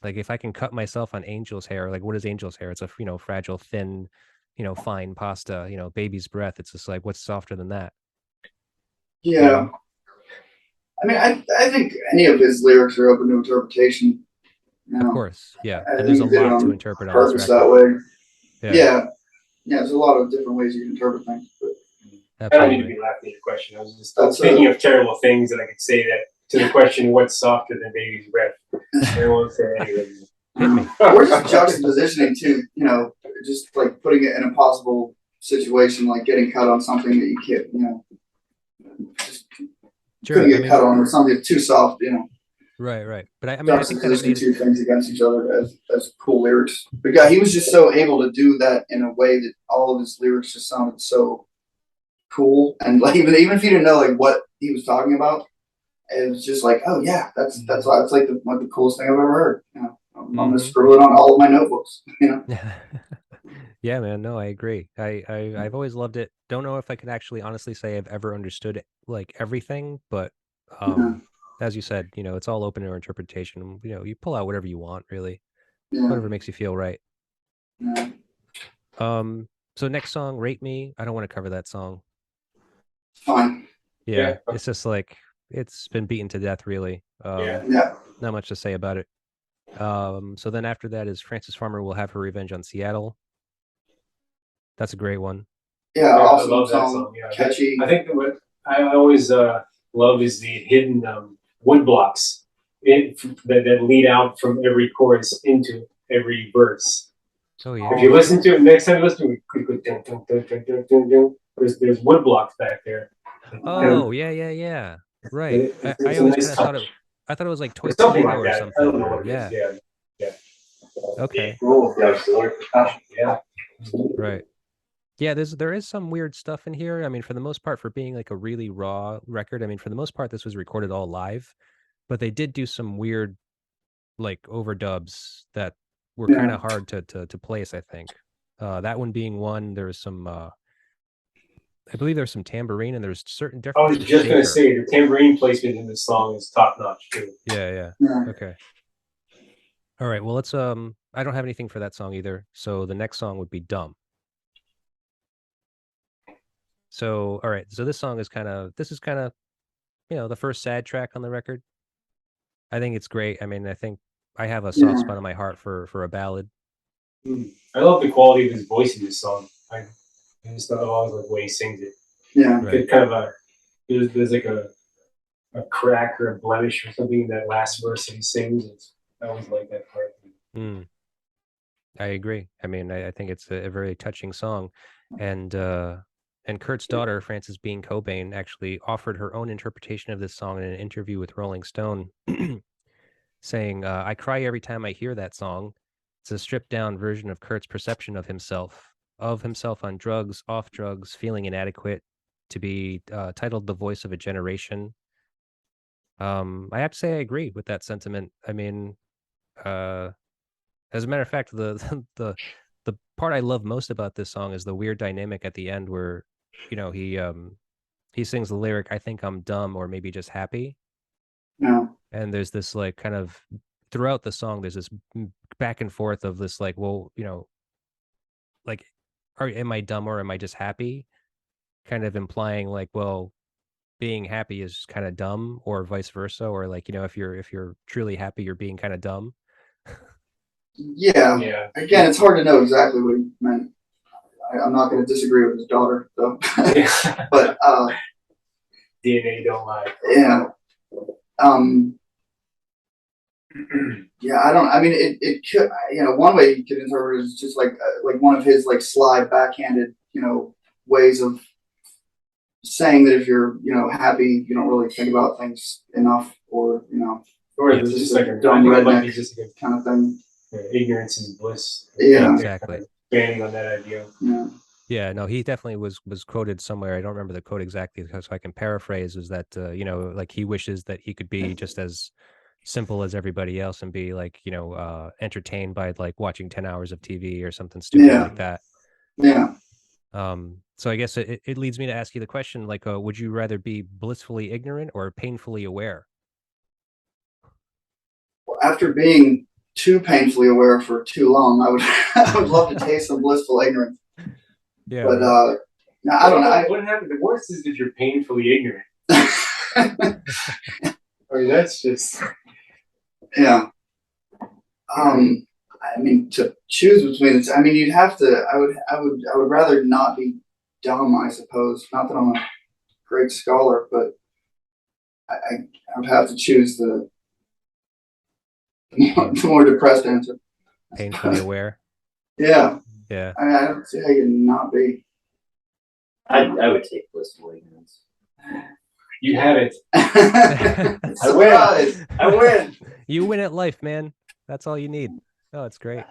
Like if I can cut myself on angel's hair, like what is angel's hair? It's a fragile, thin, fine pasta. Baby's breath. It's just like what's softer than that? Yeah. I mean, I think any of his lyrics are open to interpretation. Of course, yeah. I And there's a think lot to interpret on this purpose record. that way. Yeah. Yeah. There's a lot of different ways you can interpret things. But I don't need to be laughing at your question. I was just thinking of terrible things that I could say that to the question, what's softer than baby's breath? I won't say anything. We're just juxtapositioning too, just like putting it in a possible situation, like getting cut on something that you can't, just couldn't get cut on, or something that's too soft, Right. But I mean, I think that it made two things against each other as cool lyrics. But yeah, he was just so able to do that in a way that all of his lyrics just sounded so cool, and like even if you didn't know like what he was talking about, it was just like, oh yeah, that's like the coolest thing I've ever heard. I'm gonna scribble it on all of my notebooks. Yeah, man. No, I agree. I've always loved it. Don't know if I can actually honestly say I've ever understood like everything, but as you said, it's all open to interpretation. You pull out whatever you want, really. Yeah. Whatever makes you feel right. Yeah. So next song, Rate Me. I don't want to cover that song. Fine. Yeah. It's just like it's been beaten to death, really. Yeah. Not much to say about it. So then after that is Frances Farmer Will Have Her Revenge on Seattle. That's a great one. Yeah, awesome. I love that song. Yeah. Catchy. I think what I always love is the hidden wood blocks that lead out from every chorus into every verse. Oh yeah. If you listen to it next time, you listen to it, there's wood blocks back there. Oh yeah. Right. I always kind of thought it. I thought it was like Toy something Toledo like or that. something. I don't know what it is. Yeah. Okay. Yeah. Right. Yeah, there is some weird stuff in here. I mean, for the most part, for being like a really raw record, I mean, for the most part, this was recorded all live, but they did do some weird like overdubs that were kind of hard to place, I think. That one being one. There was some I believe there's some tambourine and there's certain different. I was just gonna say the tambourine placement in this song is top notch too. Yeah. Okay. All right. Well, let's I don't have anything for that song either. So the next song would be Dumb. So all right. So this is kind of the first sad track on the record. I think it's great. I mean, I think I have a soft spot in my heart for a ballad. I love the quality of his voice in this song. I just always like the way he sings it. Yeah. Right. Kind of there's like a crack or a blemish or something in that last verse that he sings. I always like that part. I agree. I mean, I think it's a very touching song, and Kurt's daughter, Frances Bean Cobain, actually offered her own interpretation of this song in an interview with Rolling Stone, saying, "I cry every time I hear that song. It's a stripped-down version of Kurt's perception of himself on drugs, off drugs, feeling inadequate, to be titled The Voice of a Generation." I have to say I agree with that sentiment. I mean, as a matter of fact, the part I love most about this song is the weird dynamic at the end where, he sings the lyric, "I think I'm dumb or maybe just happy." Yeah. And there's this like kind of throughout the song, there's this back and forth of this like, well, like, am I dumb or am I just happy? Kind of implying like, well, being happy is kind of dumb, or vice versa, or like, if you're truly happy, you're being kind of dumb. Yeah. Again, it's hard to know exactly what he meant. I'm not going to disagree with his daughter, though. But DNA don't lie. Yeah. Yeah, I don't. I mean, it could. One way you could interpret it is just like one of his like sly backhanded, ways of saying that if you're, you know, happy, you don't really think about things enough, or, you know, Or it's it's just just like a a dumb redneck just like kind of thing. ignorance is bliss. Yeah. Exactly. Banning on that idea. Yeah. Yeah, no, he definitely was quoted somewhere. I don't remember the quote exactly, so I can paraphrase. Is that you know, like he wishes that he could be just as simple as everybody else and be like, you know, entertained by like watching 10 hours of TV or something stupid Yeah. like that. Yeah. So I guess it leads me to ask you the question, like, would you rather be blissfully ignorant or painfully aware? After being too painfully aware for too long, I would I would love to taste some blissful ignorance. Yeah, But right. no, I don't know. What happened? The worst is if you're painfully ignorant. I mean, that's just. Yeah. I mean, to choose between the two, I mean, you'd have to. I would rather not be dumb. I suppose. Not that I'm a great scholar, but I would have to choose the more depressed answer. Painfully aware. Yeah. Yeah. I mean, I don't see how you can not be. I would take blissful ignorance. You have it. I win. I win. You win at life, man. That's all you need. Oh, it's great.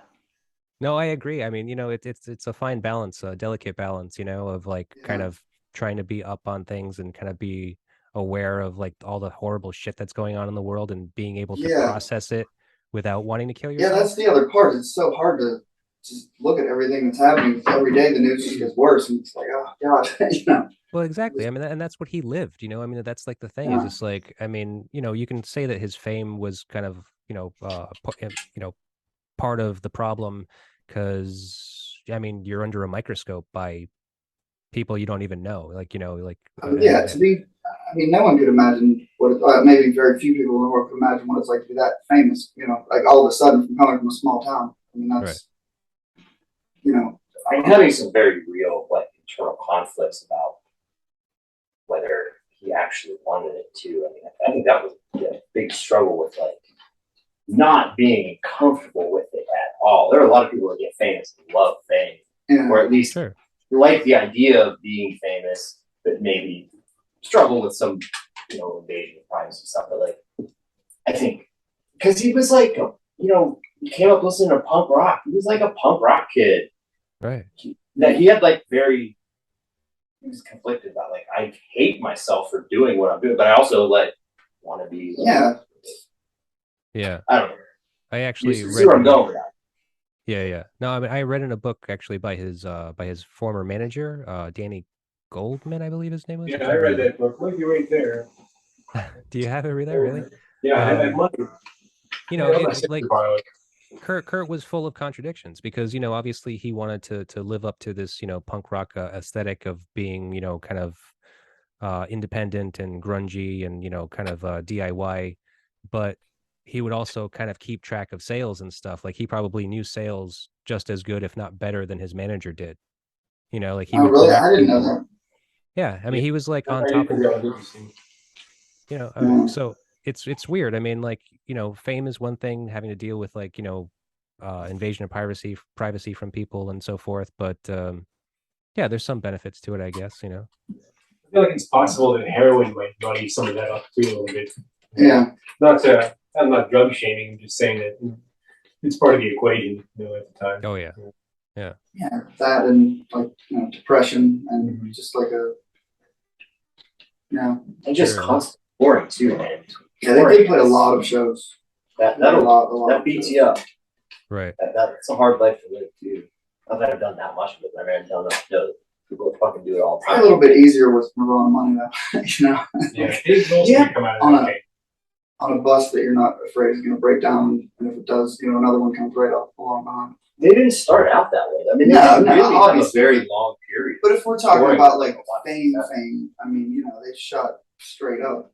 No, I agree. I mean, you know, it's a fine balance, a delicate balance, you know, of like kind of trying to be up on things and kind of be aware of like all the horrible shit that's going on in the world and being able to process it without wanting to kill yourself. Yeah, that's the other part. It's so hard to just look at everything that's happening. Every day the news just gets worse, and it's like, oh God, you know. Well, exactly. I mean, and that's what he lived, you know. I mean, that's like the thing is just like, I mean, you know, you can say that his fame was kind of, you know, part of the problem because, I mean, you're under a microscope by people you don't even know, like, you know, like. Yeah, to be. I mean, no one could imagine what. Maybe very few people in the world could imagine what it's like to be that famous. You know, like all of a sudden from coming from a small town. I mean, that's. Right. You know, I'm having some very real like internal conflicts about whether he actually wanted it to. I mean, I think that was a big struggle with like not being comfortable with it at all. There are a lot of people that get famous and love fame, or at least like the idea of being famous, but maybe struggle with some, you know, invasion of privacy stuff. But like, I think because he was like, you know, he came up listening to punk rock. He was like a punk rock kid, right? That he had like he was conflicted about like I hate myself for doing what I'm doing, but I also like want to be like, yeah. I don't know. I actually see where I'm going with that. Yeah. No, I mean, I read in a book actually by his former manager, Danny Goldman, I believe his name was. Yeah, I read that book. Look, you're right there. Do you have it right there? Really? Yeah, I have money. You know, like Kurt was full of contradictions because, you know, obviously he wanted to live up to this, you know, punk rock aesthetic of being, you know, kind of independent and grungy and, you know, kind of DIY, but he would also kind of keep track of sales and stuff. Like he probably knew sales just as good, if not better, than his manager did. You know, like he would. Really? I didn't know that. Yeah, I mean, he was like on top of it. You know, so it's weird. I mean, like, you know, fame is one thing, having to deal with like, you know, invasion of privacy from people and so forth. But yeah, there's some benefits to it, I guess. You know, I feel like it's possible that heroin might muddy some of that up too a little bit. Yeah. I'm not drug shaming. I'm just saying that it's part of the equation, you know, at the time. Oh yeah. Yeah, that and like, you know, depression and just like a. Yeah. And just constant boring too, man. Yeah, they play a lot of shows. That beats you up. Right. That's a hard life to live too. Not that I've done that much of it, but I've done enough to know that people fucking do it all the time. A little bit easier with Nirvana money though, you know. Yeah. Come out of on a bus that you're not afraid is going to break down, and if it does, you know, another one comes right up along behind. They didn't start out that way. I mean, they really have a very long period. But if we're talking about like fame, I mean, you know, they shot straight up.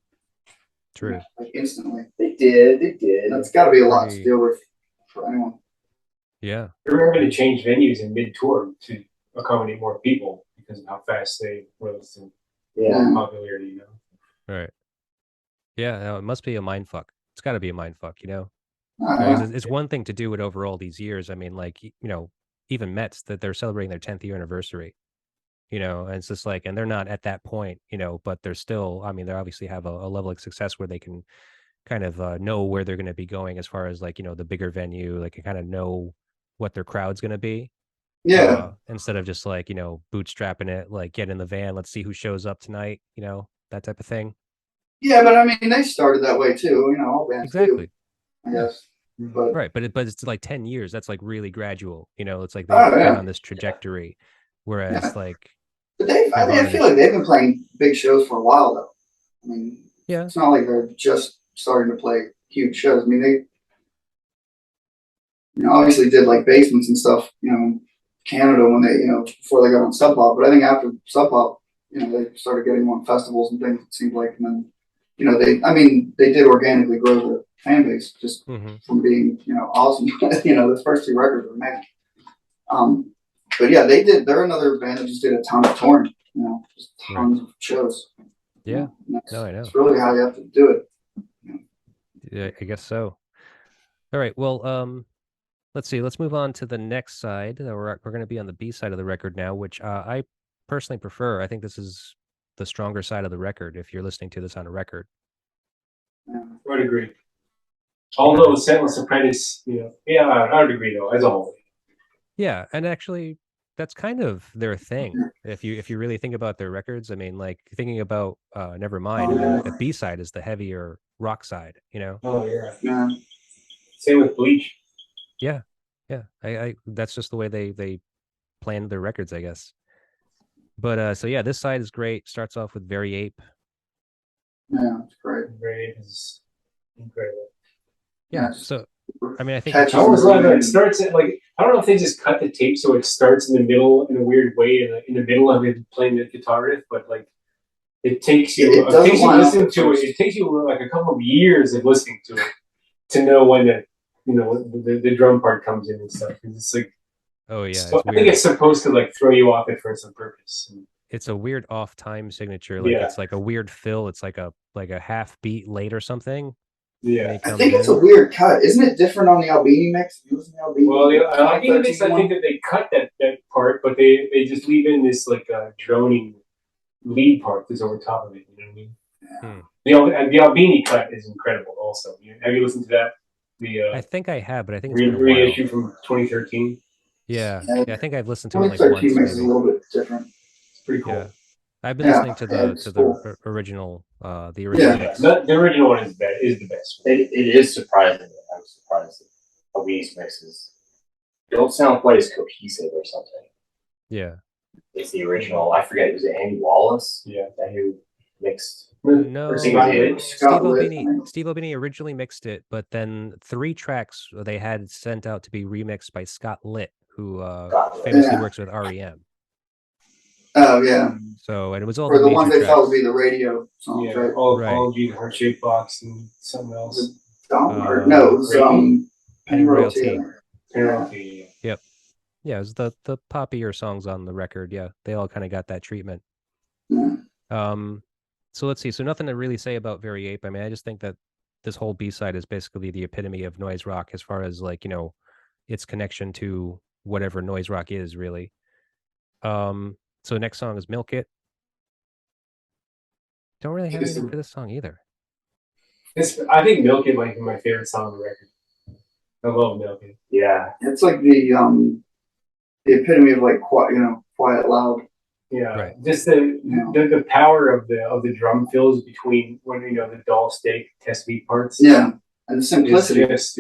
True. Like instantly. They did. That's got to be a lot to deal with for anyone. Yeah. They're having to change venues in mid-tour to accommodate more people because of how fast they rose to popularity, you know. Right. Yeah, no, it must be a mind fuck. It's got to be a mind fuck, you know. It's one thing to do it over all these years. I mean, like, you know, even Mets that they're celebrating their 10th year anniversary. you know, and it's just like, and they're not at that point, you know, but they're still, I mean, they obviously have a level of success where they can kind of know where they're going to be going as far as like, you know, the bigger venue, like, kind of know what their crowd's going to be. Yeah. Instead of just like, you know, bootstrapping it, like get in the van, let's see who shows up tonight, you know, that type of thing. Yeah, but I mean, they started that way too. You know, all bands Exactly. do, I guess. But Right. But it's like 10 years. That's like really gradual, you know, it's like they've oh been yeah, on this trajectory. yeah. Whereas like But they, I mean, I Nirvana, feel like they've been playing big shows for a while though. I mean, yeah, it's not like they're just starting to play huge shows. I mean, they, you know, obviously did like basements and stuff, you know, in Canada when they, you know, before they got on Sub Pop. But I think after Sub Pop, you know, they started getting on festivals and things. It seemed like, and then, you know, they, I mean, they did organically grow their fan base just from being, you know, awesome. You know, the first two records were amazing. But yeah, they did. They're another band that just did a ton of touring. You know, just tons of shows. Yeah. You know, No, I know. It's really how you have to do it. Yeah, I guess so. All right. Well, let's see. Let's move on to the next side. We're going to be on the B side of the record now, which I personally prefer. I think this is the stronger side of the record if you're listening to this on a record. Yeah. I would agree. Although Scentless Apprentice, you know, yeah, I would agree though, as a whole. Yeah, and actually that's kind of their thing. If you really think about their records, I mean, like thinking about Nevermind, I mean, the B side is the heavier rock side, you know? Oh yeah. Yeah. Same with Bleach. Yeah. Yeah. I that's just the way they planned their records, I guess. But so yeah, this side is great. Starts off with Very Ape. Yeah, it's great. Very is incredible. Yeah. Yes. So I mean, I think Catchy. I always love that it starts at like, I don't know if they just cut the tape so it starts in the middle in a weird way in the middle of it playing the guitar riff, but like it takes you listening to it. It takes you like a couple of years of listening to it to know when the drum part comes in and stuff. It's like, oh yeah, so it's I weird. think it's supposed to like throw you off it for some purpose. It's a weird off time signature. Like it's like a weird fill. It's like a half beat late or something. Yeah, I think it's a weird cut. Isn't it different on the Albini mix? Well, the Albini mix, I think that they cut that part, but they just leave in this like droning lead part that's over top of it. You know what I mean? The Albini cut is incredible. Also, have you listened to that? I think I have, but I think it's been a reissue from 2013. Yeah, I think I've listened to it like 2013 once. mix is a little bit different. It's pretty cool. Yeah. I've been listening to the original, the original mix. The original one is the best. It is surprising. I'm surprised that Albini's mixes don't sound quite as cohesive or something. Yeah. It's the original. I forget. Was it Andy Wallace? Yeah. That who mixed. No, Steve Albini originally mixed it, but then 3 tracks they had sent out to be remixed by Scott Litt, who famously works with REM. Oh yeah. So and it was all the major ones they tracks. thought would be the radio songs, Yeah, right? Apology, the Heart-Shaped Box, and something else. No, it was Penny Penalty. Yep. Yeah, it was the poppier songs on the record. Yeah, they all kind of got that treatment. Yeah. So let's see. So nothing to really say about Very Ape. I mean, I just think that this whole B side is basically the epitome of noise rock as far as like, you know, its connection to whatever noise rock is really. So the next song is Milk It. Don't really have anything for this song either. I think Milk It might be my favorite song on the record. I love Milk It. Yeah. It's like the epitome of like quiet loud. Yeah, right. Just the power of the drum fills between when the doll steak test beat parts. Yeah, and the simplicity. It's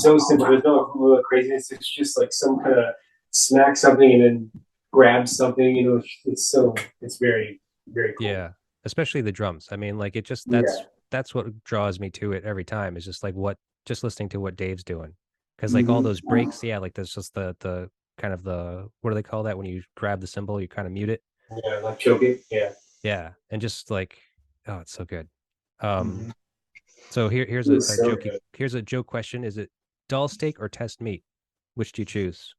so simple. There's no little craziness. It's just like some kind of smack something and then grab something. It's very, very cool. Yeah, especially the drums. I mean, like it just that's what draws me to it every time. Is just like just listening to what Dave's doing, because like all those breaks. Yeah, like there's just the kind of what do they call that when you grab the cymbal, you kind of mute it? Yeah, like choke it. Yeah, and just like, oh, it's so good. So here's a joke question: is it doll steak or test meat? Which do you choose?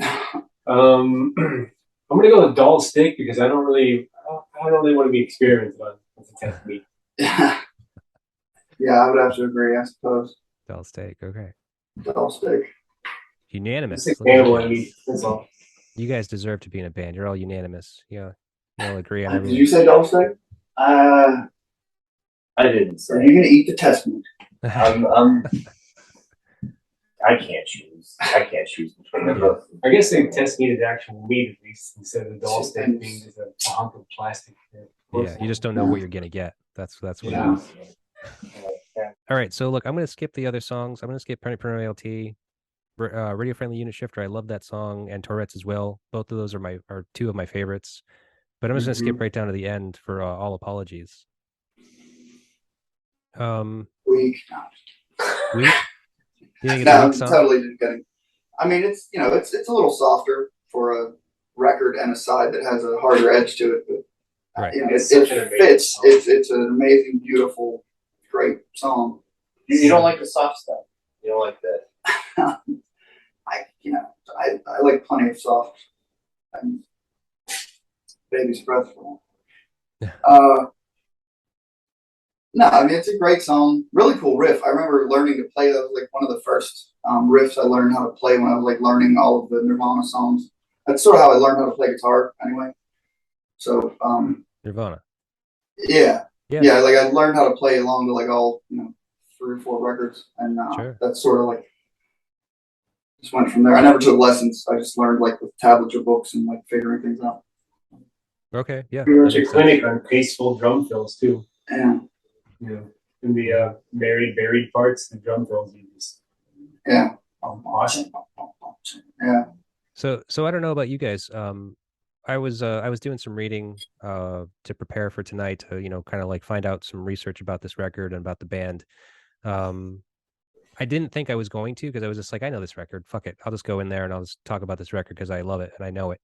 I'm gonna go with doll steak because I don't really want to be experimented on with the test meat. Yeah, I would have to agree. I suppose Doll steak. Okay. doll steak. Unanimous. Animal meat. That's all. You guys deserve to be in a band. You're all unanimous. Yeah, you all agree on Did everything. you say double stack? I didn't Are say. you gonna eat the testament? I can't choose. I can't choose between them Yeah. both. I guess they test me as actual meat at least instead of the doll stick Systems. being just a hunk of plastic. Yeah, you just don't know what you're gonna get. That's what it Yeah. is. All right, so look, I'm gonna skip the other songs. I'm gonna skip Penny LT, Radio Friendly Unit Shifter. I love that song, and Tourette's as well. Both of those are two of my favorites. But I'm just gonna skip right down to the end for All Apologies. Weak. Weak? You think it's No, a I'm weak song? totally just kidding. I mean, it's it's a little softer for a record and a side that has a harder edge to it, but Right. it It's such an amazing fits. song. It's an amazing, beautiful, great song. You don't like the soft stuff. You don't like that. I like plenty of soft and baby's breath. No, I mean it's a great song, really cool riff. I remember learning to play. That was like one of the first riffs I learned how to play when I was like learning all of the Nirvana songs. That's sort of how I learned how to play guitar, anyway. So Nirvana. yeah, Yeah. like I learned how to play along to like all 3 or 4 records, and Sure. that's sort of like just went from there. I never took lessons. I just learned like with tablets or books and like figuring things out. Okay. Yeah. Pretty much that a makes clinic sense. on tasteful drum fills too. Yeah, You know, in the buried parts, the drum fills you just yeah, awesome. yeah. So I don't know about you guys. I was doing some reading to prepare for tonight to kind of like find out some research about this record and about the band. I didn't think I was going to because I was just like, I know this record, fuck it, I'll just go in there and I'll just talk about this record because I love it and I know it.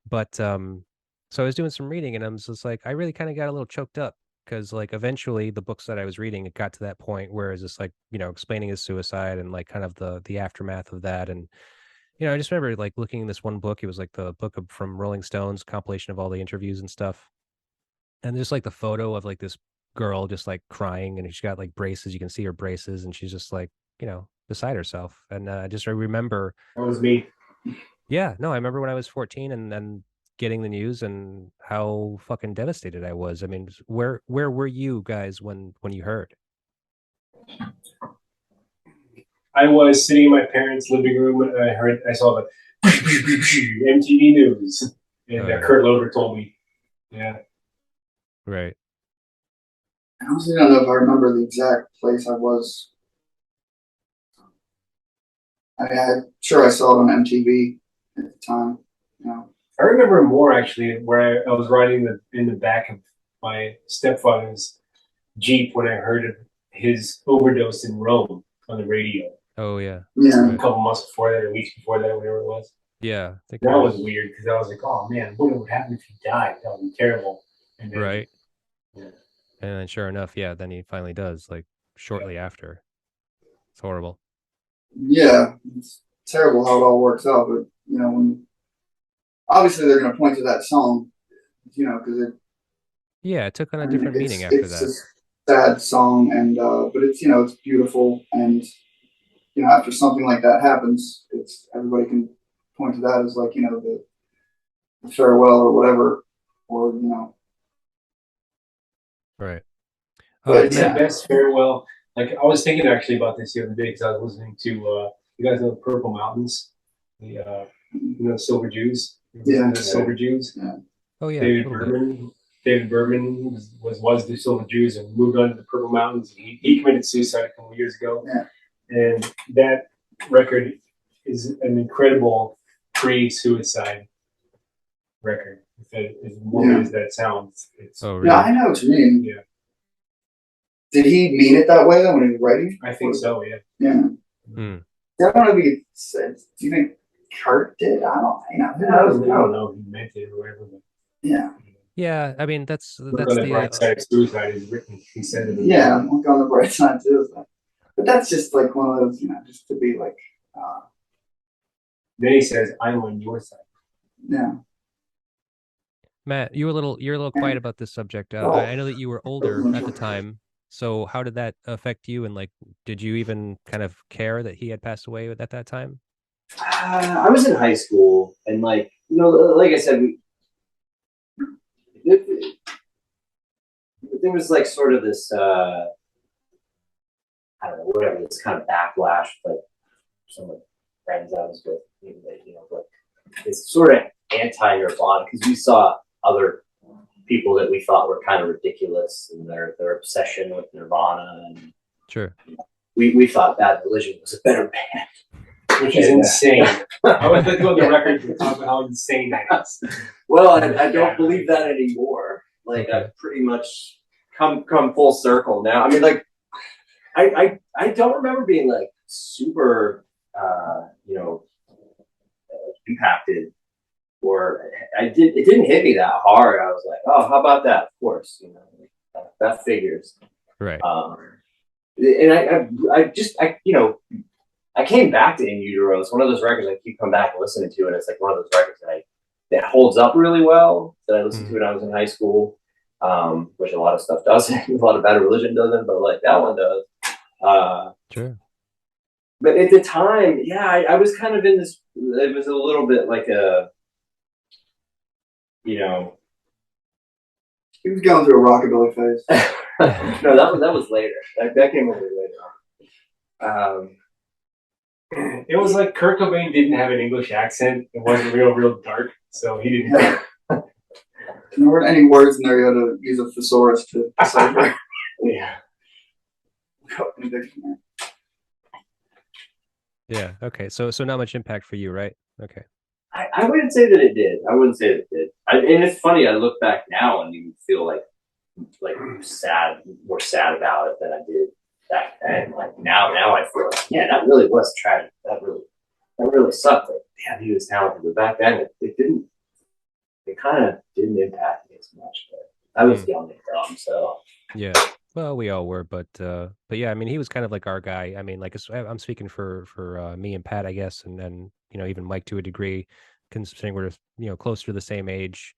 But so I was doing some reading and I was just like, I really kind of got a little choked up because like eventually the books that I was reading, it got to that point where it's just like explaining his suicide and like kind of the aftermath of that. And I just remember like looking in this one book. It was like the book from Rolling Stones, compilation of all the interviews and stuff. And just like the photo of like this girl just like crying, and she's got like braces. You can see her braces, and she's just like beside herself. And I remember, That was me. yeah, no, I remember when I was 14 and then getting the news and how fucking devastated I was. I mean, where were you guys when you heard? I was sitting in my parents' living room and I saw the MTV News, and Oh, yeah. Kurt Loder told me. Yeah. Right. I honestly don't know if I remember the exact place I was. I'm sure I saw it on MTV at the time. I remember more actually, where I was riding in the back of my stepfather's Jeep when I heard of his overdose in Rome on the radio. Oh yeah. Yeah. Right. A couple months before that, or weeks before that, whatever it was. Yeah. I think That it was weird because I was like, oh man, what would happen if he died? That would be terrible. And then, right. Yeah. And then sure enough, yeah, then he finally does, like shortly after. It's horrible. Yeah, it's terrible how it all works out, but when obviously they're going to point to that song, because it took on a different meaning after it's that. a sad song, and but it's it's beautiful, and after something like that happens, it's everybody can point to that as like the farewell or whatever, or Right. But it's the best farewell. Like I was thinking actually about this the other day because I was listening to you guys know Purple Mountains, the Silver Jews. Yeah. The Silver Jews. Yeah. Oh yeah. David Berman was the Silver Jews and moved on to the Purple Mountains. He committed suicide a couple of years ago. Yeah. And that record is an incredible pre-suicide record. As morbid as that sounds. Oh really? Yeah, I know what you mean. Yeah. Did he mean it that way though when he was writing? I think so. Yeah. Yeah. Mm. I don't know if he said. Do you think Kurt did? I don't. I don't know if he meant it or whatever. But Yeah. Yeah, I mean that's on the bright side of suicide is written. He said it. Yeah, look on the bright side too. But that's just like one of those, just to be like. Then he says, "I'm on your side." Yeah. Matt, you're a little quiet about this subject. I know that you were older at the time. So how did that affect you? And like, did you even kind of care that he had passed away at that time? I was in high school, and like like I said, there was like sort of this, I don't know, whatever, this kind of backlash, like some of the friends I was with, like it's sort of anti-Nirvana because we saw other people that we thought were kind of ridiculous and their obsession with Nirvana, and Sure. we thought Bad Religion was a better band, which is insane. I would like to go on the record to talk about how insane that is. Well, I don't believe that anymore. Like Okay. I've pretty much come full circle now. I mean, like I don't remember being like super impacted, or it didn't hit me that hard. I was like, oh, how about that? Of course, that figures. Right. And I came back to In Utero. It's one of those records I keep coming back and listening to, and it's like one of those records that holds up really well, that I listened to when I was in high school, which a lot of stuff doesn't. A lot of Bad Religion doesn't, but like that one does. Sure. But at the time, yeah, I was kind of in this. It was a little bit like a, He was going through a rockabilly phase. No, that was later. That came over later on. It was like Kurt Cobain didn't have an English accent. It wasn't real dark, so he didn't have There weren't any words in there. You had to use a thesaurus to decipher. yeah. Yeah. Okay. So not much impact for you, right? Okay. I wouldn't say that it did. I wouldn't say that it did. And it's funny. I look back now and you feel like more sad about it than I did back then. Like now I feel like, yeah, that really was tragic. That really sucked. Like, damn, he was talented, but back then it kind of didn't impact me as much. But I was young and dumb, so Yeah. Well, we all were, but yeah, I mean, he was kind of like our guy. I mean, like I'm speaking for me and Pat, I guess, and then even Mike to a degree, considering we're close to the same age.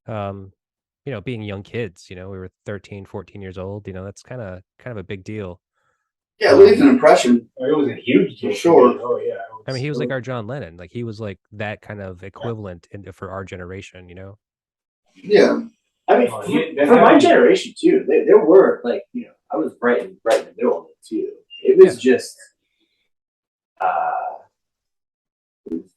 Being young kids, we were 13, 14 years old. That's kind of a big deal. Yeah, it leaves an impression. It was a huge deal. Sure. Oh yeah. I mean, he was like our John Lennon. Like he was like that kind of equivalent for our generation. Yeah. I mean, for my generation too, there were like, I was right in the middle of it too. It was just,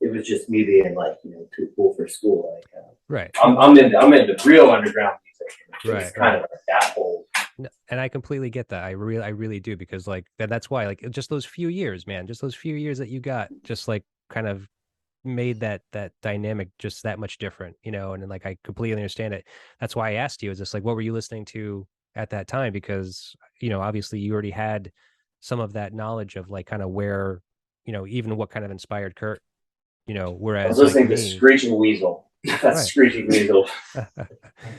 it was just me being like, too cool for school. Like, Right. I'm into real underground music. Right. It's kind of like that whole. No, and I completely get that. I really do, because like that's why, like, just those few years, man, just those few years that you got, just like kind of made that dynamic just that much different, and then like I completely understand it. That's why I asked you, is just like, what were you listening to at that time? Because obviously you already had some of that knowledge of like kind of where, even what kind of inspired Kurt, whereas I was listening like to me, Screeching Weasel. That's Right. Screeching Weasel.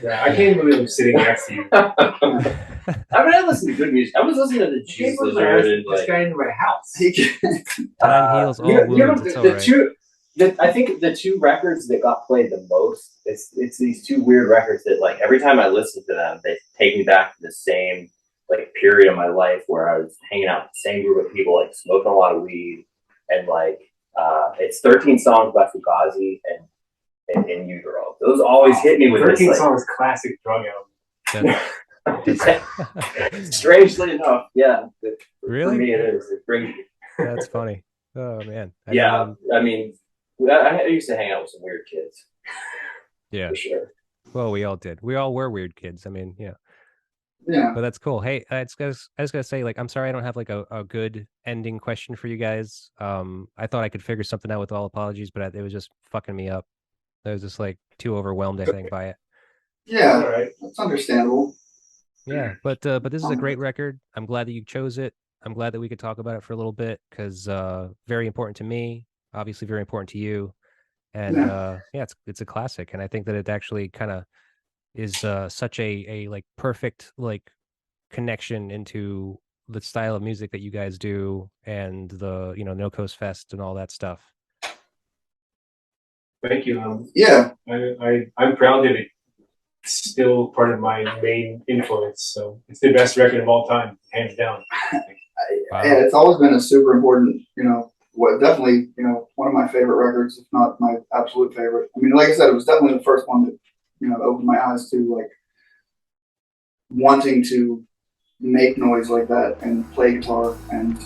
Yeah, I can't believe I'm sitting next to you. I mean, I listen to good music. I was listening to the Jesus Lizard and this like guy into my house. time heals all wounds. It's all right. I think the two records that got played the most, it's these two weird records that like every time I listen to them, they take me back to the same like period of my life where I was hanging out with the same group of people, like smoking a lot of weed, and like it's 13 Songs by Fugazi and In Utero. Those always hit me with 13 this, Songs classic drug album. strangely enough, yeah. Really? For me, it is. It brings. That's funny. Oh man. I mean, I used to hang out with some weird kids. Yeah. For sure. Well, we all did. We all were weird kids. I mean, yeah. Yeah. But that's cool. Hey, I was gonna say, like, I'm sorry I don't have like a good ending question for you guys. I thought I could figure something out with all apologies, but it was just fucking me up. I was just like too overwhelmed, I think, by it. Yeah. All right. That's understandable. Yeah, but this is a great record. I'm glad that you chose it. I'm glad that we could talk about it for a little bit, because very important to me, obviously very important to you, and yeah, it's a classic, and I think that it actually kind of is such a like perfect like connection into the style of music that you guys do, and the No Coast Fest and all that stuff. Thank you. Yeah. I'm proud that it's still part of my main influence. So it's the best record of all time, hands down. Wow. Yeah, it's always been a super important, definitely, you know, one of my favorite records, if not my absolute favorite. I mean, like I said, it was definitely the first one that, you know, opened my eyes to like wanting to make noise like that and play guitar, and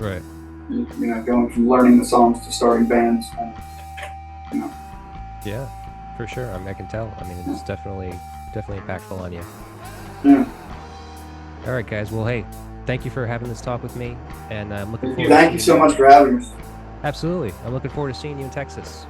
Right. you know, going from learning the songs to starting bands, and you know. Yeah, for sure. I mean, I can tell. I mean, it's definitely impactful on you. Yeah. All right, guys. Well, hey, thank you for having this talk with me, and I'm looking forward. Thank you so much for having us. Absolutely. I'm looking forward to seeing you in Texas.